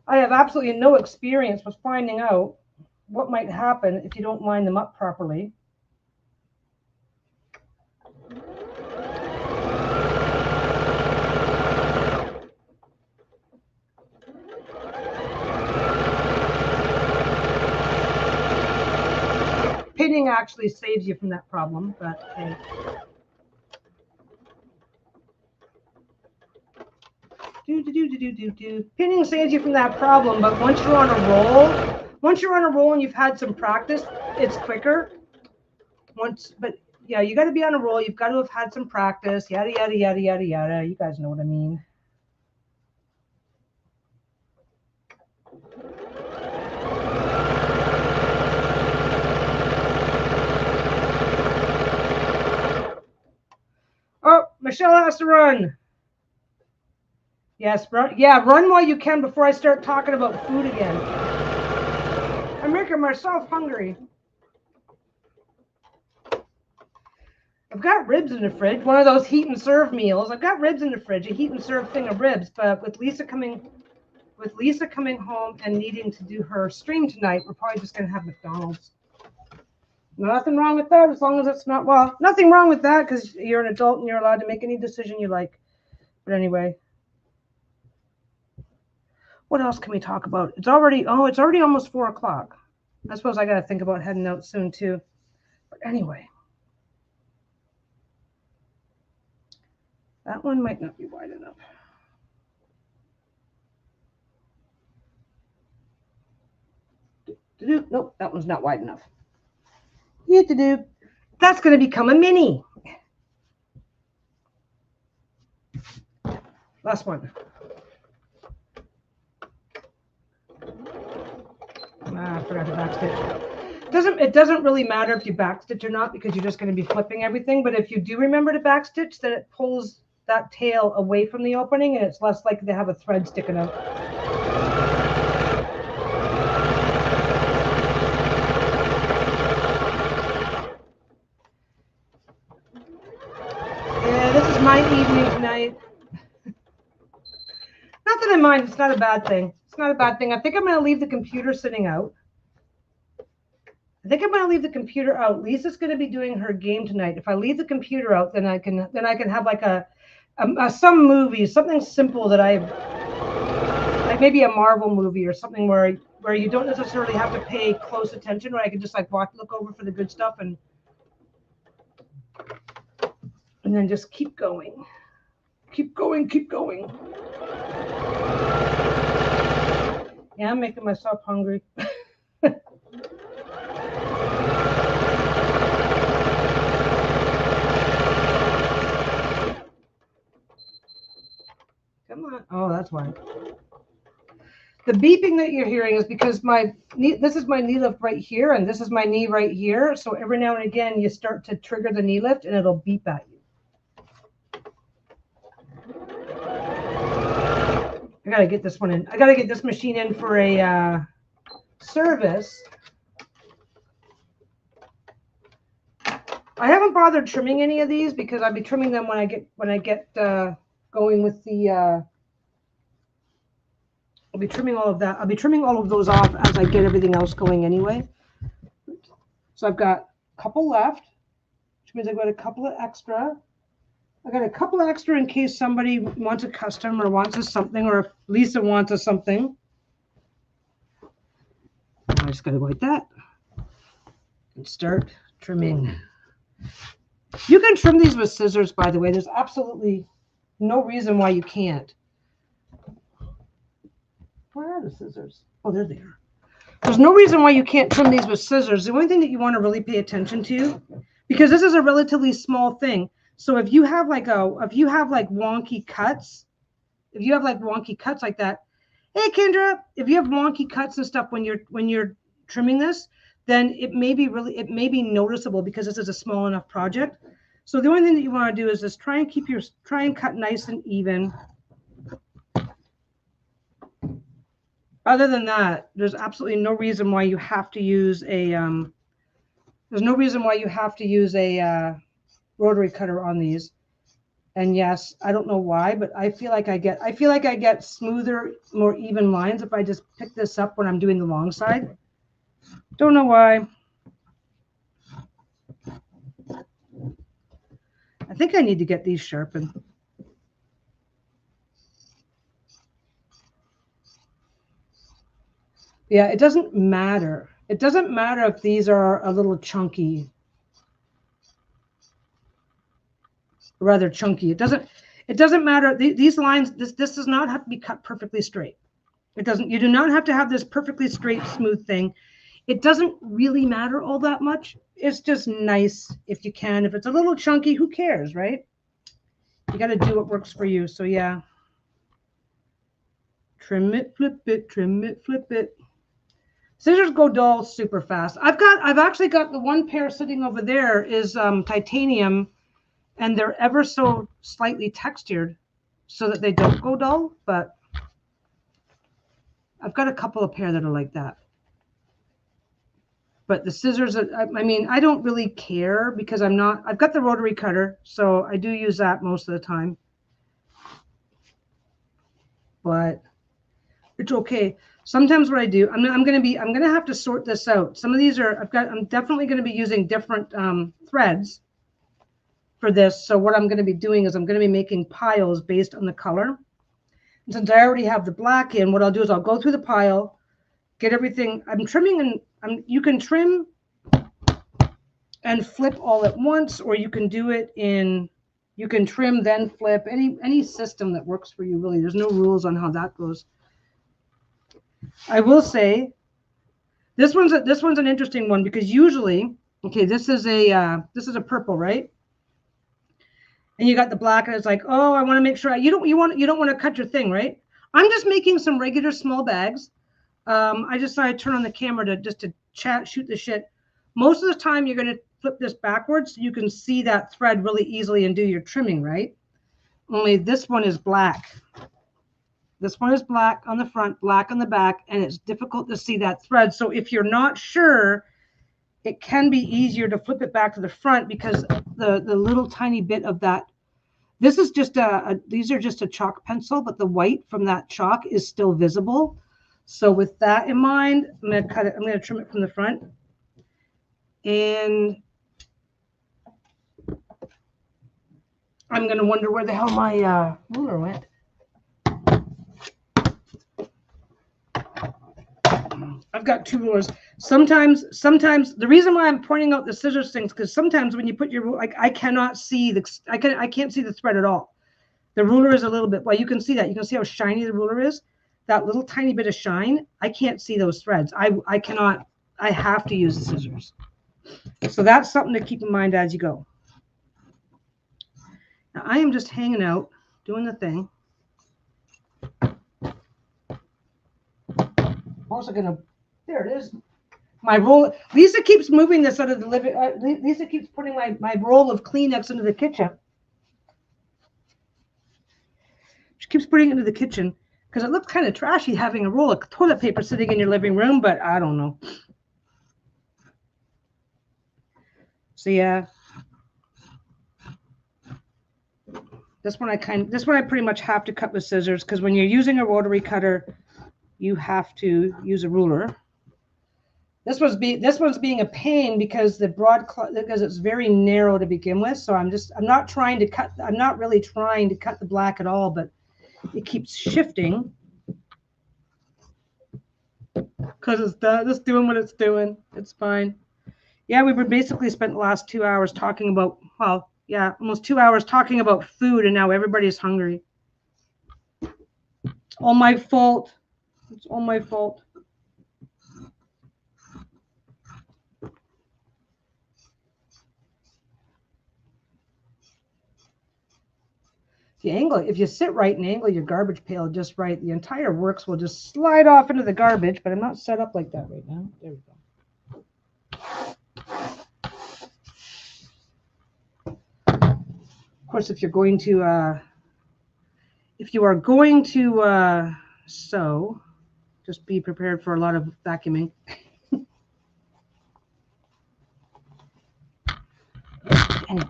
I have absolutely no experience with finding out what might happen if you don't line them up properly. Pinning actually saves you from that problem, but hey. Pinning saves you from that problem, but once you're on a roll and you've had some practice, it's quicker. But yeah, you got to be on a roll. You've got to have had some practice. Yada yada yada yada yada. You guys know what I mean. Oh, Michelle has to run. Yes, run while you can before I start talking about food again. I'm making myself hungry. I've got ribs in the fridge, one of those heat and serve meals. I've got ribs in the fridge, a heat and serve thing of ribs, but with Lisa coming home and needing to do her stream tonight, we're probably just going to have McDonald's. Nothing wrong with that, as long as it's not, well, nothing wrong with that because you're an adult and you're allowed to make any decision you like. But anyway, what else can we talk about? It's already almost 4 o'clock. I suppose I got to think about heading out soon too. But anyway, that one might not be wide enough. Nope, that one's not wide enough. That's going to become a mini. Last one. I forgot to backstitch. It doesn't really matter if you backstitch or not because you're just going to be flipping everything. But if you do remember to backstitch, then it pulls that tail away from the opening and it's less likely to have a thread sticking out. Yeah, this evening tonight. Not that I mind. It's not a bad thing. It's not a bad thing. I think I'm going to leave the computer sitting out. I think I'm going to leave the computer out. Lisa's going to be doing her game tonight. If I leave the computer out, then I can have like some movie, something simple that like maybe a Marvel movie or something where you don't necessarily have to pay close attention, where I can just like look over for the good stuff and then just keep going. Keep going, keep going. Yeah, I'm making myself hungry. Come on. Oh, that's why. The beeping that you're hearing is because this is my knee lift right here, and this is my knee right here. So every now and again, you start to trigger the knee lift, and it'll beep at you. I gotta get this one in. I gotta get this machine in for a service. I haven't bothered trimming any of these because I'll be trimming them when I get going with the. I'll be trimming all of that. I'll be trimming all of those off as I get everything else going anyway. So I've got a couple left, which means I've got a couple of extra. I got a couple of extra in case somebody wants a custom or wants us something, or if Lisa wants us something. I just got to go like that and start trimming. You can trim these with scissors, by the way. There's absolutely no reason why you can't. Where are the scissors? Oh, there they are. There's no reason why you can't trim these with scissors. The only thing that you want to really pay attention to, because this is a relatively small thing. So if you have like wonky cuts, like that, hey Kendra, if you have wonky cuts and stuff when you're trimming this, then it may be noticeable because this is a small enough project. So the only thing that you want to do is just try and cut nice and even. Other than that, there's absolutely no reason why you have to use a rotary cutter on these. And yes, I don't know why, but I feel like I get smoother, more even lines if I just pick this up when I'm doing the long side. Don't know why. I think I need to get these sharpened. Yeah, it doesn't matter. It doesn't matter if these are a little chunky. Rather chunky. It doesn't matter. These lines, this does not have to be cut perfectly straight. It doesn't. You do not have to have this perfectly straight, smooth thing. It doesn't really matter all that much. It's just nice if you can. If it's a little chunky, who cares, right? You got to do what works for you. So yeah. Trim it, flip it, trim it, flip it. Scissors go dull super fast. I've actually got the one pair sitting over there is titanium, and they're ever so slightly textured so that they don't go dull, but I've got a couple of pair that are like that. But the scissors, I mean, I don't really care because I've got the rotary cutter, so I do use that most of the time. But it's okay. Sometimes what I do, I'm gonna have to sort this out. Some of these I'm definitely gonna be using different threads for this. So what I'm gonna be doing is I'm gonna be making piles based on the color. And since I already have the black in, what I'll do is I'll go through the pile, get everything. I'm trimming, and you can trim and flip all at once, or you can do it in. You can trim then flip. Any system that works for you, really. There's no rules on how that goes. I will say this one's an interesting one because usually, okay, this is a purple, right? And you got the black, and it's like, oh, I want to make sure you don't want to cut your thing, right? I'm just making some regular small bags. I just thought I'd turn on the camera to shoot the shit. Most of the time, you're going to flip this backwards so you can see that thread really easily and do your trimming, right? Only this one is black. This one is black on the front, black on the back, and it's difficult to see that thread. So if you're not sure, it can be easier to flip it back to the front because the little tiny bit of that This is just these are just a chalk pencil, but the white from that chalk is still visible. So with that in mind, I'm going to cut it. I'm going to trim it from the front. And I'm going to wonder where the hell my ruler went. I've got two rulers. Sometimes the reason why I'm pointing out the scissors things, because sometimes when you put your, like, I cannot see I can't see the thread at all. The ruler is a little bit, well, you can see that. You can see how shiny the ruler is. That little tiny bit of shine, I can't see those threads. I cannot, I have to use the scissors. So that's something to keep in mind as you go. Now I am just hanging out, doing the thing. I'm also gonna, there it is. My roll, Lisa keeps moving this out of the living, Lisa keeps putting my roll of Kleenex into the kitchen. She keeps putting it into the kitchen because it looks kind of trashy having a roll of toilet paper sitting in your living room, but I don't know. So yeah, this one I pretty much have to cut with scissors, because when you're using a rotary cutter, you have to use a ruler. This one's being a pain because because it's very narrow to begin with. So I'm not really trying to cut the black at all, but it keeps shifting because it's just doing what it's doing. It's fine. Yeah, we were basically spent the last 2 hours talking about, well, yeah, almost 2 hours talking about food, and now everybody's hungry. It's all my fault. It's all my fault. If you sit right and angle your garbage pail just right, the entire works will just slide off into the garbage, but I'm not set up like that right now. There we go. Of course, if you are going to sew, just be prepared for a lot of vacuuming. Anyway.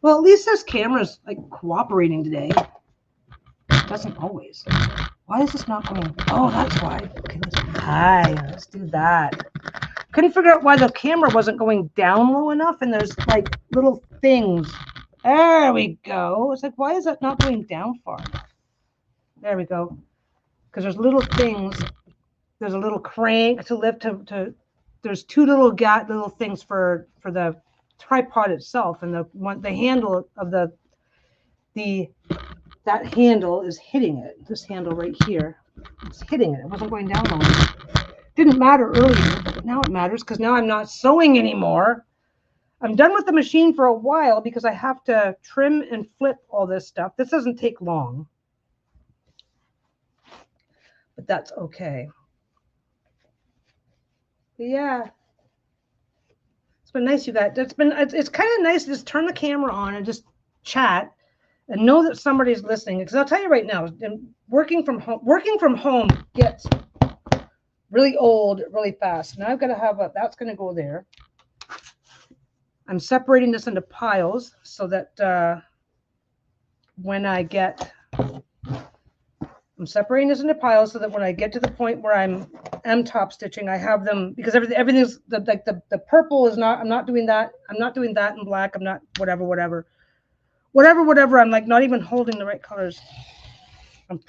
Well, at least this camera's like cooperating today. It doesn't always. Why is this not going? Oh, that's why. Okay, let's do that. Couldn't figure out why the camera wasn't going down low enough, and there's like little things. There we go. It's like, why is that not going down far enough? There we go. Because there's little things. There's a little crank to lift there's two little things for the tripod itself, and the handle of that handle is hitting it. This handle right here, it's hitting it. It wasn't going down low enough. Didn't matter earlier, but now it matters because now I'm not sewing anymore. I'm done with the machine for a while because I have to trim and flip all this stuff. This doesn't take long, but that's okay. But yeah. It's been nice, you guys. It's kind of nice to just turn the camera on and just chat and know that somebody's listening. Because I'll tell you right now, working from home gets really old really fast. Now I've got to have that's going to go there. I'm separating this into piles so that when I get to the point where I'm top stitching, I have them, because everything's the purple is not, I'm not doing that. I'm not doing that in black. I'm not whatever. I'm like not even holding the right colors. I'm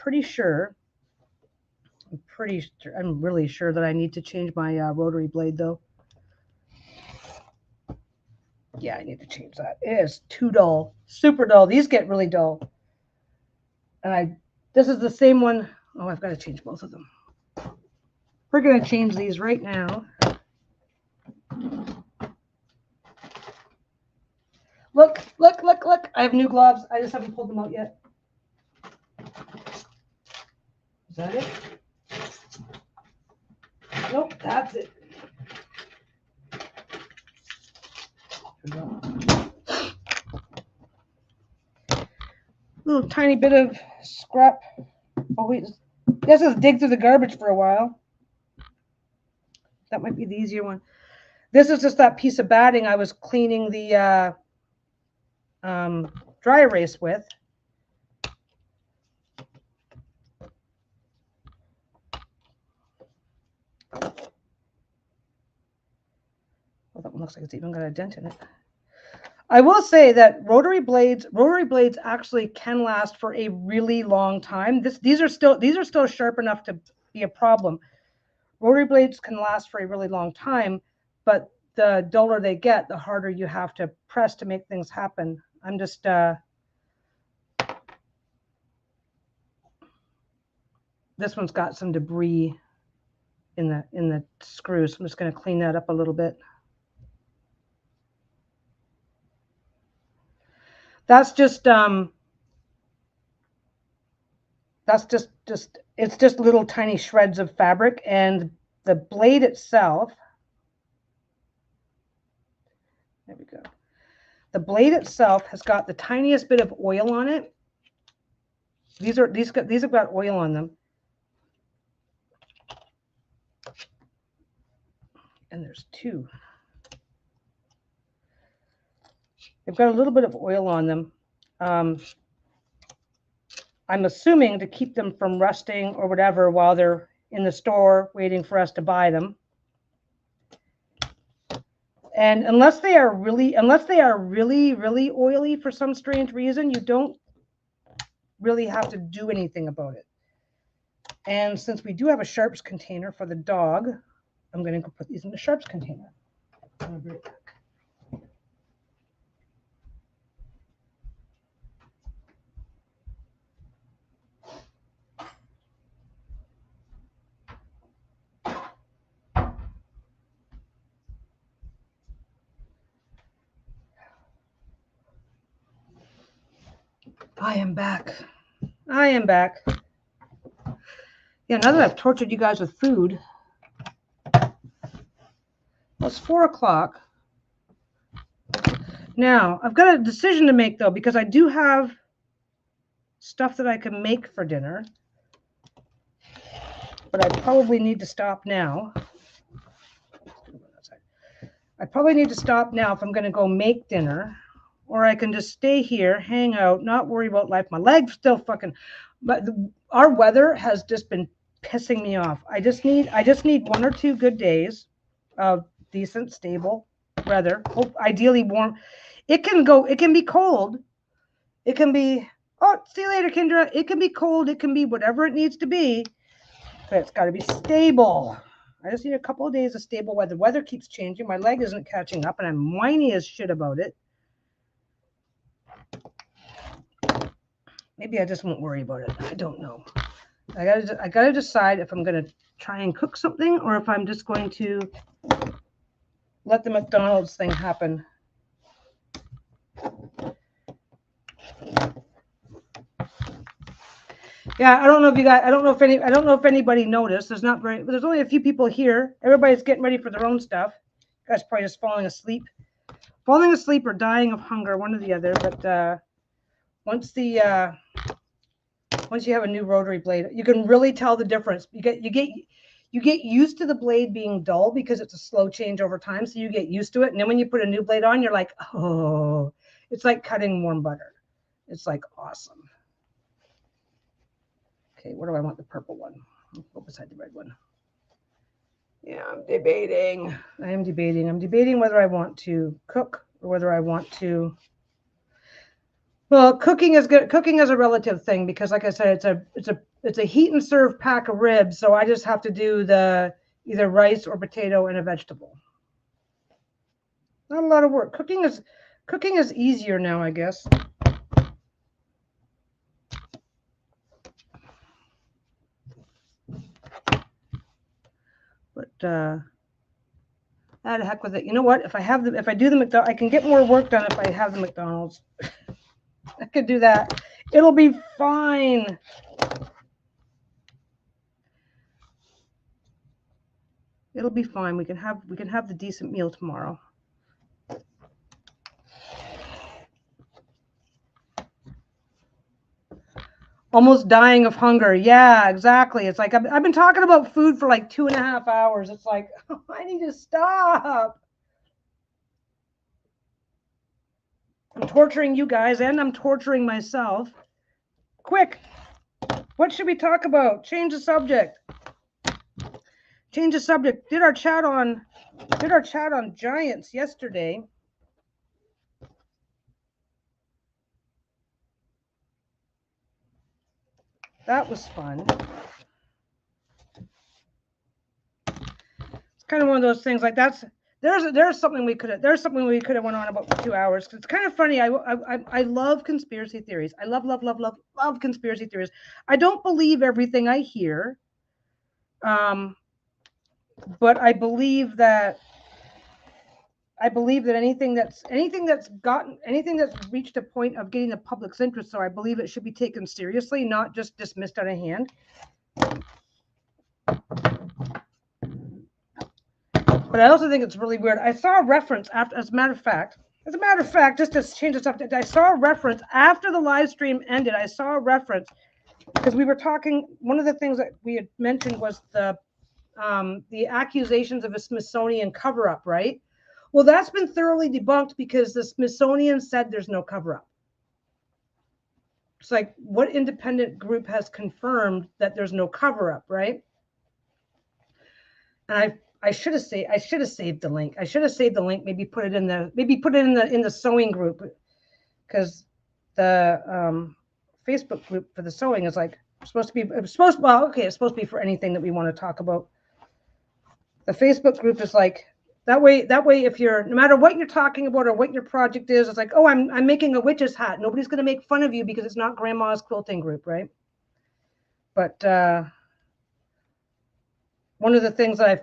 really sure that I need to change my rotary blade though. Yeah, I need to change that. It is too dull, super dull. These get really dull. And this is the same one. Oh, I've got to change both of them. We're going to change these right now. Look. I have new gloves. I just haven't pulled them out yet. Is that it? Nope, that's it. Little tiny bit of scrap. Oh wait, let's just dig through the garbage for a while. That might be the easier one. This is just that piece of batting I was cleaning the dry erase with. Well, that one looks like it's even got a dent in it. I will say that rotary blades actually can last for a really long time. These are still sharp enough to be a problem. Rotary blades can last for a really long time, but the duller they get, the harder you have to press to make things happen. I'm just this one's got some debris in the screws. So I'm just going to clean that up a little bit. That's just it's just little tiny shreds of fabric, and the blade itself, there we go. The blade itself has got the tiniest bit of oil on it. These have got oil on them. And there's two. They've got a little bit of oil on them. I'm assuming to keep them from rusting or whatever while they're in the store waiting for us to buy them. And unless they are really, really oily for some strange reason, you don't really have to do anything about it. And since we do have a sharps container for the dog, I'm going to go put these in the sharps container. I'm going to be right back. I am back. I am back. Yeah, now that I've tortured you guys with food, it's 4 o'clock. Now, I've got a decision to make, though, because I do have stuff that I can make for dinner. But I probably need to stop now. I probably need to stop now if I'm going to go make dinner. Or I can just stay here, hang out, not worry about life. My leg's still fucking... But our weather has just been pissing me off. I just need 1 or 2 good days of decent, stable weather. Ideally warm. It can be cold. It can be, oh, see you later, Kendra. It can be cold. It can be whatever it needs to be. But it's got to be stable. I just need a couple of days of stable weather. Weather keeps changing. My leg isn't catching up, and I'm whiny as shit about it. Maybe I just won't worry about it. I don't know. I gotta decide if I'm gonna try and cook something or if I'm just going to let the McDonald's thing happen. Yeah, I don't know if anybody noticed. There's only a few people here. Everybody's getting ready for their own stuff. You guys probably just falling asleep or dying of hunger, one or the other. But once you have a new rotary blade, you can really tell the difference. You get used to the blade being dull because it's a slow change over time. So you get used to it. And then when you put a new blade on, you're like, oh, it's like cutting warm butter. It's like awesome. Okay, where do I want the purple one? I'll go beside the red one. Yeah, I'm debating. I'm debating whether I want to cook or whether I want to. Well, cooking is good. Cooking is a relative thing because, like I said, it's a heat and serve pack of ribs. So I just have to do the either rice or potato and a vegetable. Not a lot of work. Cooking is easier now, I guess. But the heck with it. You know what? If I do the McDonald's, I can get more work done if I have the McDonald's. I could do that. It'll be fine. It'll be fine. We can have the decent meal tomorrow. Almost dying of hunger. Yeah, exactly. It's like I've been talking about food for like 2.5 hours. It's like, oh, I need to stop. I'm torturing you guys and I'm torturing myself. Quick. What should we talk about? Change the subject. Change the subject. Did our chat on giants yesterday. That was fun. It's kind of one of those things like there's something we could have went on about for 2 hours. It's kind of funny. I love conspiracy theories. I love conspiracy theories. I don't believe everything I hear. But I believe that anything that's reached a point of getting the public's interest, so I believe it should be taken seriously, not just dismissed out of hand. But I also think it's really weird. I saw a reference as a matter of fact, just to change the subject, I saw a reference after the live stream ended. I saw a reference because we were talking. One of the things that we had mentioned was the accusations of a Smithsonian cover-up, right? Well, that's been thoroughly debunked because the Smithsonian said there's no cover-up. It's like, what independent group has confirmed that there's no cover-up, right? And I should have saved the link. I should have saved the link. Maybe put it in the sewing group, because the Facebook group for the sewing is like supposed to be it's supposed to be for anything that we want to talk about. The Facebook group is like that way if you're, no matter what you're talking about or what your project is, it's like, oh, I'm making a witch's hat. Nobody's going to make fun of you because it's not grandma's quilting group, right? But one of the things that I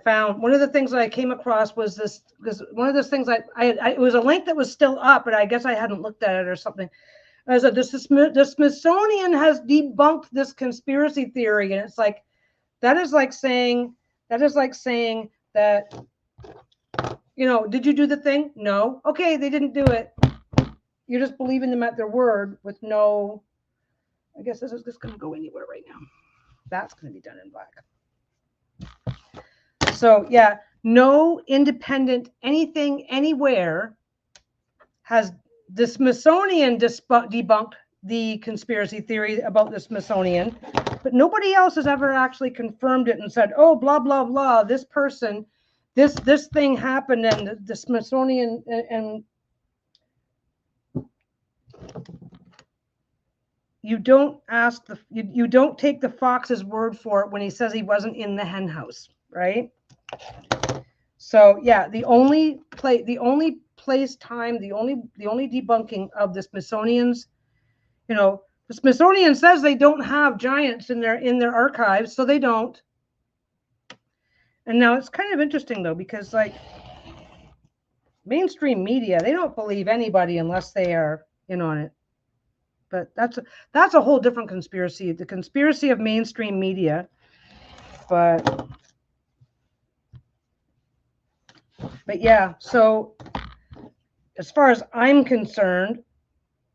came across was this, because one of those things it was a link that was still up, but I guess I hadn't looked at it or something. I said, the Smithsonian has debunked this conspiracy theory. And it's like, that is like saying that, did you do the thing? No. Okay, they didn't do it. You're just believing them at their word with no, I guess this is just going to go anywhere right now. That's going to be done in black. So yeah, no independent anything anywhere has the Smithsonian debunked the conspiracy theory about the Smithsonian, but nobody else has ever actually confirmed it and said, oh, blah, blah, blah, this person, this thing happened, and the Smithsonian, and you don't you don't take the fox's word for it when he says he wasn't in the hen house, right? So yeah, the only debunking of the Smithsonian's, the Smithsonian says they don't have giants in their archives, so they don't. And now it's kind of interesting though, because like mainstream media, they don't believe anybody unless they are in on it. But that's a whole different conspiracy, the conspiracy of mainstream media. But yeah, so as far as I'm concerned,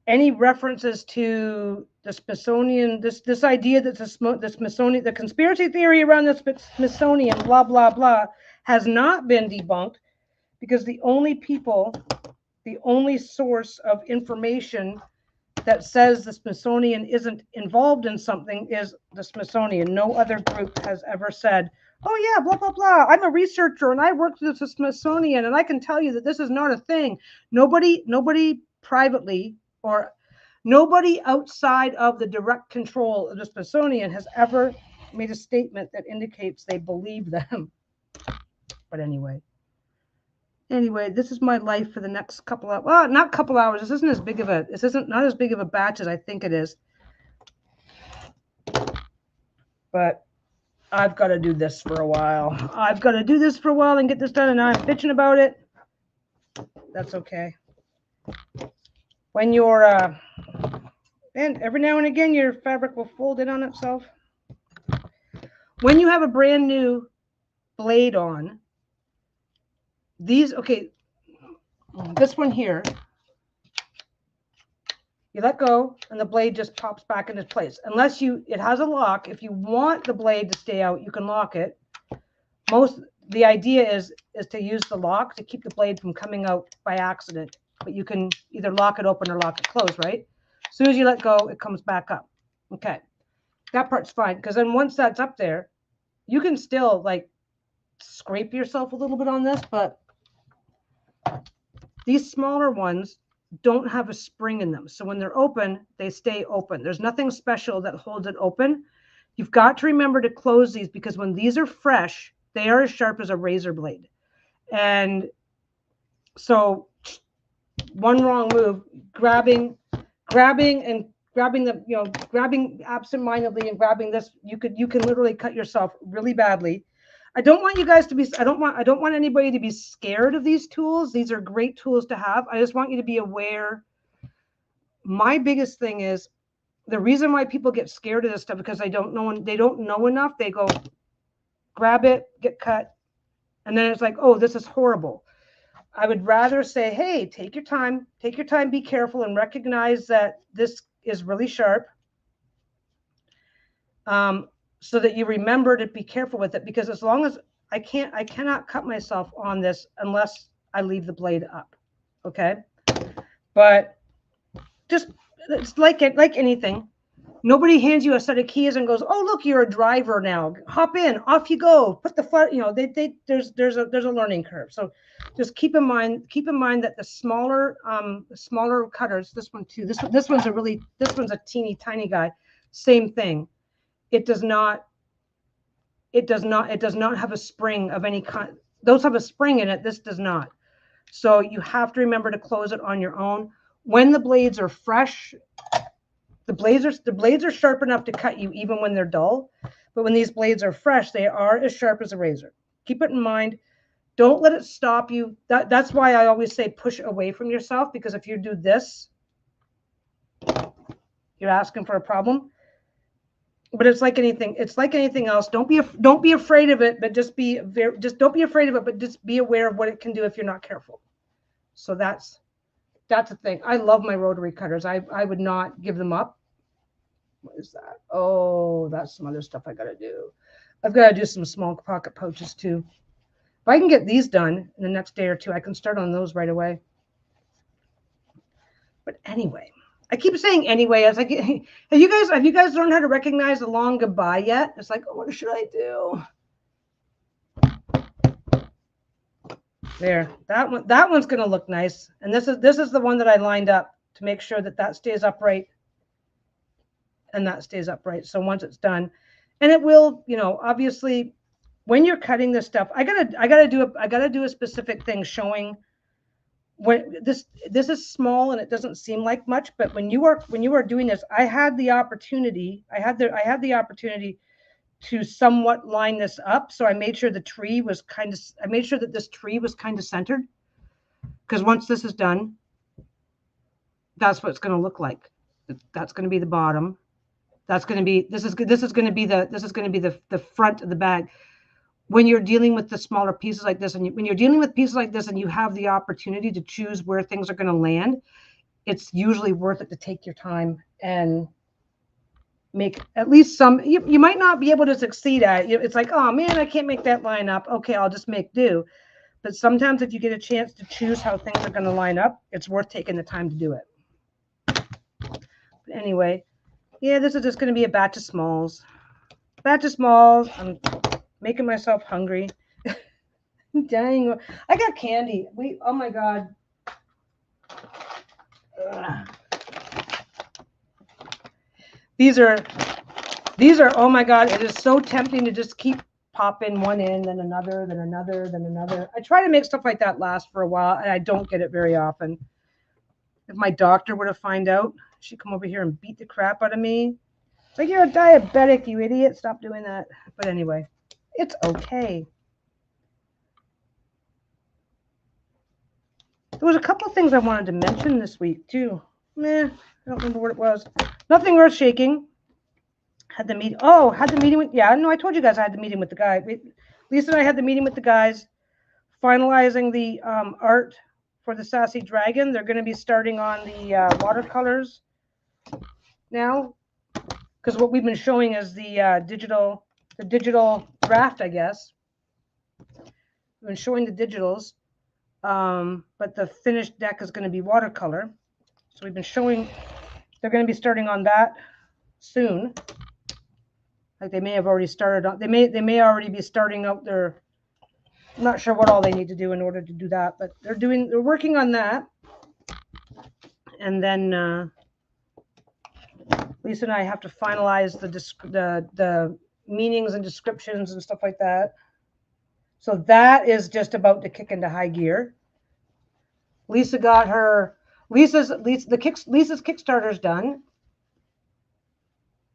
any references to the Smithsonian, this idea that the Smithsonian, the conspiracy theory around the Smithsonian, blah, blah, blah, has not been debunked, because the only source of information that says the Smithsonian isn't involved in something is the Smithsonian. No other group has ever said, oh yeah, blah, blah, blah, I'm a researcher and I worked with the Smithsonian and I can tell you that this is not a thing. Nobody privately, or nobody outside of the direct control of the Smithsonian has ever made a statement that indicates they believe them. But anyway, this is my life for the next couple of, well, not couple hours. This isn't not as big of a batch as I think it is. But I've got to do this for a while. And get this done, and I'm bitching about it. That's okay. When you're, and every now and again, your fabric will fold in on itself. When you have a brand new blade on, this one here, you let go and the blade just pops back into place. Unless it has a lock. If you want the blade to stay out, you can lock it. The idea is to use the lock to keep the blade from coming out by accident. but you can either lock it open or lock it closed, right? As soon as you let go, it comes back up. Okay. That part's fine, because then once that's up there, you can still like scrape yourself a little bit on this, but these smaller ones don't have a spring in them. So when they're open, they stay open. There's nothing special that holds it open. You've got to remember to close these, because when these are fresh, they are as sharp as a razor blade. And so one wrong move, grabbing the, grabbing absentmindedly and grabbing this, you can literally cut yourself really badly. I don't want you guys to be, I don't want anybody to be scared of these tools. These are great tools to have. I just want you to be aware. My biggest thing is the reason why people get scared of this stuff, because they don't know enough. They go grab it, get cut. And then it's like, oh, this is horrible. I would rather say, hey, take your time, be careful, and recognize that this is really sharp. So that you remember to be careful with it, because as long as I cannot cut myself on this unless I leave the blade up. Okay. But just, it's like anything. Nobody hands you a set of keys and goes, oh, look, you're a driver now. Hop in, off you go. Put the foot, there's a learning curve. So just keep in mind that the smaller cutters, this one too, this one's a teeny tiny guy. Same thing. It does not have a spring of any kind. Those have a spring in it. This does not. So you have to remember to close it on your own. When the blades are fresh, the blades are sharp enough to cut you even when they're dull. But when these blades are fresh, they are as sharp as a razor. Keep it in mind. Don't let it stop you. That's why I always say push away from yourself, because if you do this, you're asking for a problem. But it's like anything. It's like anything else. Don't be afraid of it, but just don't be afraid of it, but just be aware of what it can do if you're not careful. So that's a thing. I love my rotary cutters. I would not give them up. What is that? Oh, that's some other stuff I got to do. I've got to do some small pocket pouches too. If I can get these done in the next day or two, I can start on those right away. But anyway. I keep saying anyway. I was like, have you guys learned how to recognize the long goodbye yet? It's like, oh, what should I do? There, that one's going to look nice. And this is the one that I lined up to make sure that stays upright and that stays upright. So once it's done, and it will, obviously when you're cutting this stuff, I gotta do a specific thing showing when this is small and it doesn't seem like much, but when you are doing this, I had the opportunity to somewhat line this up. So I made sure this tree was kind of centered, because once this is done, that's what it's going to look like. That's going to be the bottom. This is going to be the front of the bag. When you're dealing with the smaller pieces like this, when you're dealing with pieces like this and you have the opportunity to choose where things are going to land, it's usually worth it to take your time and make at least some. You might not be able to succeed at it. It's like, oh man, I can't make that line up. Okay, I'll just make do. But sometimes if you get a chance to choose how things are going to line up, it's worth taking the time to do it. But anyway, yeah, this is just going to be a batch of smalls. I'm making myself hungry. Dang, I got candy. Oh my God. Ugh. These are, oh my God, it is so tempting to just keep popping one in, then another, then another, then another. I try to make stuff like that last for a while, and I don't get it very often. If my doctor were to find out, she'd come over here and beat the crap out of me. It's like, you're a diabetic, you idiot. Stop doing that. But anyway, it's okay. There was a couple of things I wanted to mention this week too. I don't remember what it was. Nothing earth shaking. Had the meeting with, I told you guys I had the meeting with the guy. Lisa and I had the meeting with the guys, finalizing the art for the Sassy Dragon. They're going to be starting on the watercolors now, because what we've been showing is the digital draft, I guess. We've been showing the digitals. But the finished deck is going to be watercolor. So we've been showing, they're going to be starting on that soon. Like they may have already started on, they may already be starting out their, I'm not sure what all they need to do in order to do that, but they're working on that. And then Lisa and I have to finalize the meanings and descriptions and stuff like that. So that is just about to kick into high gear. Lisa got her Lisa's Kickstarter's done.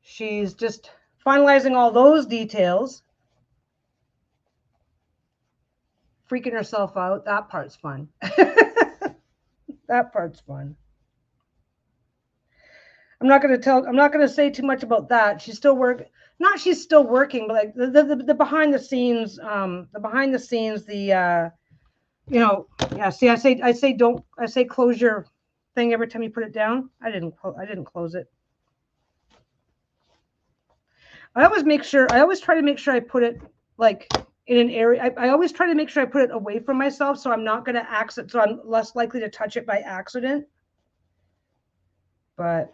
She's just finalizing all those details. Freaking herself out. That part's fun. That part's fun. I'm not going to say too much about that. She's still working, but like the behind the scenes, yeah, see, I say close your thing every time you put it down. I didn't close it. I always try to make sure I put it like in an area. I always try to make sure I put it away from myself, so I'm not going to so I'm less likely to touch it by accident. But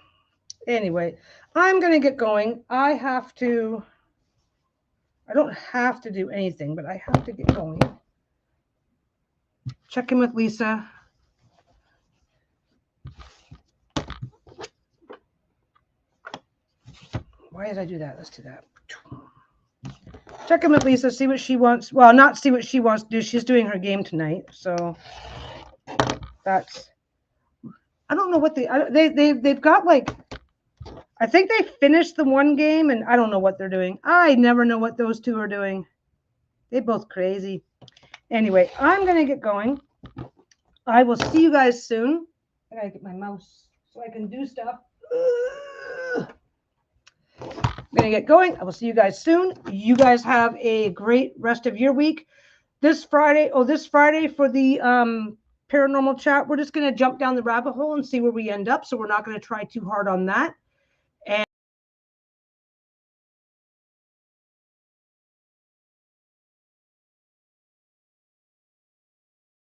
anyway, I'm going to get going. I don't have to do anything, but I have to get going. Check in with Lisa. Why did I do that? Let's do that. Check in with Lisa, see what she wants. Well, not see what she wants to do. She's doing her game tonight, so that's. I don't know what they've got like. I think they finished the one game, and I don't know what they're doing. I never know what those two are doing. They're both crazy. Anyway, I'm gonna get going. I will see you guys soon. I gotta get my mouse so I can do stuff. I'm going to get going. I will see you guys soon. You guys have a great rest of your week. This Friday for the paranormal chat, we're just going to jump down the rabbit hole and see where we end up. So we're not going to try too hard on that.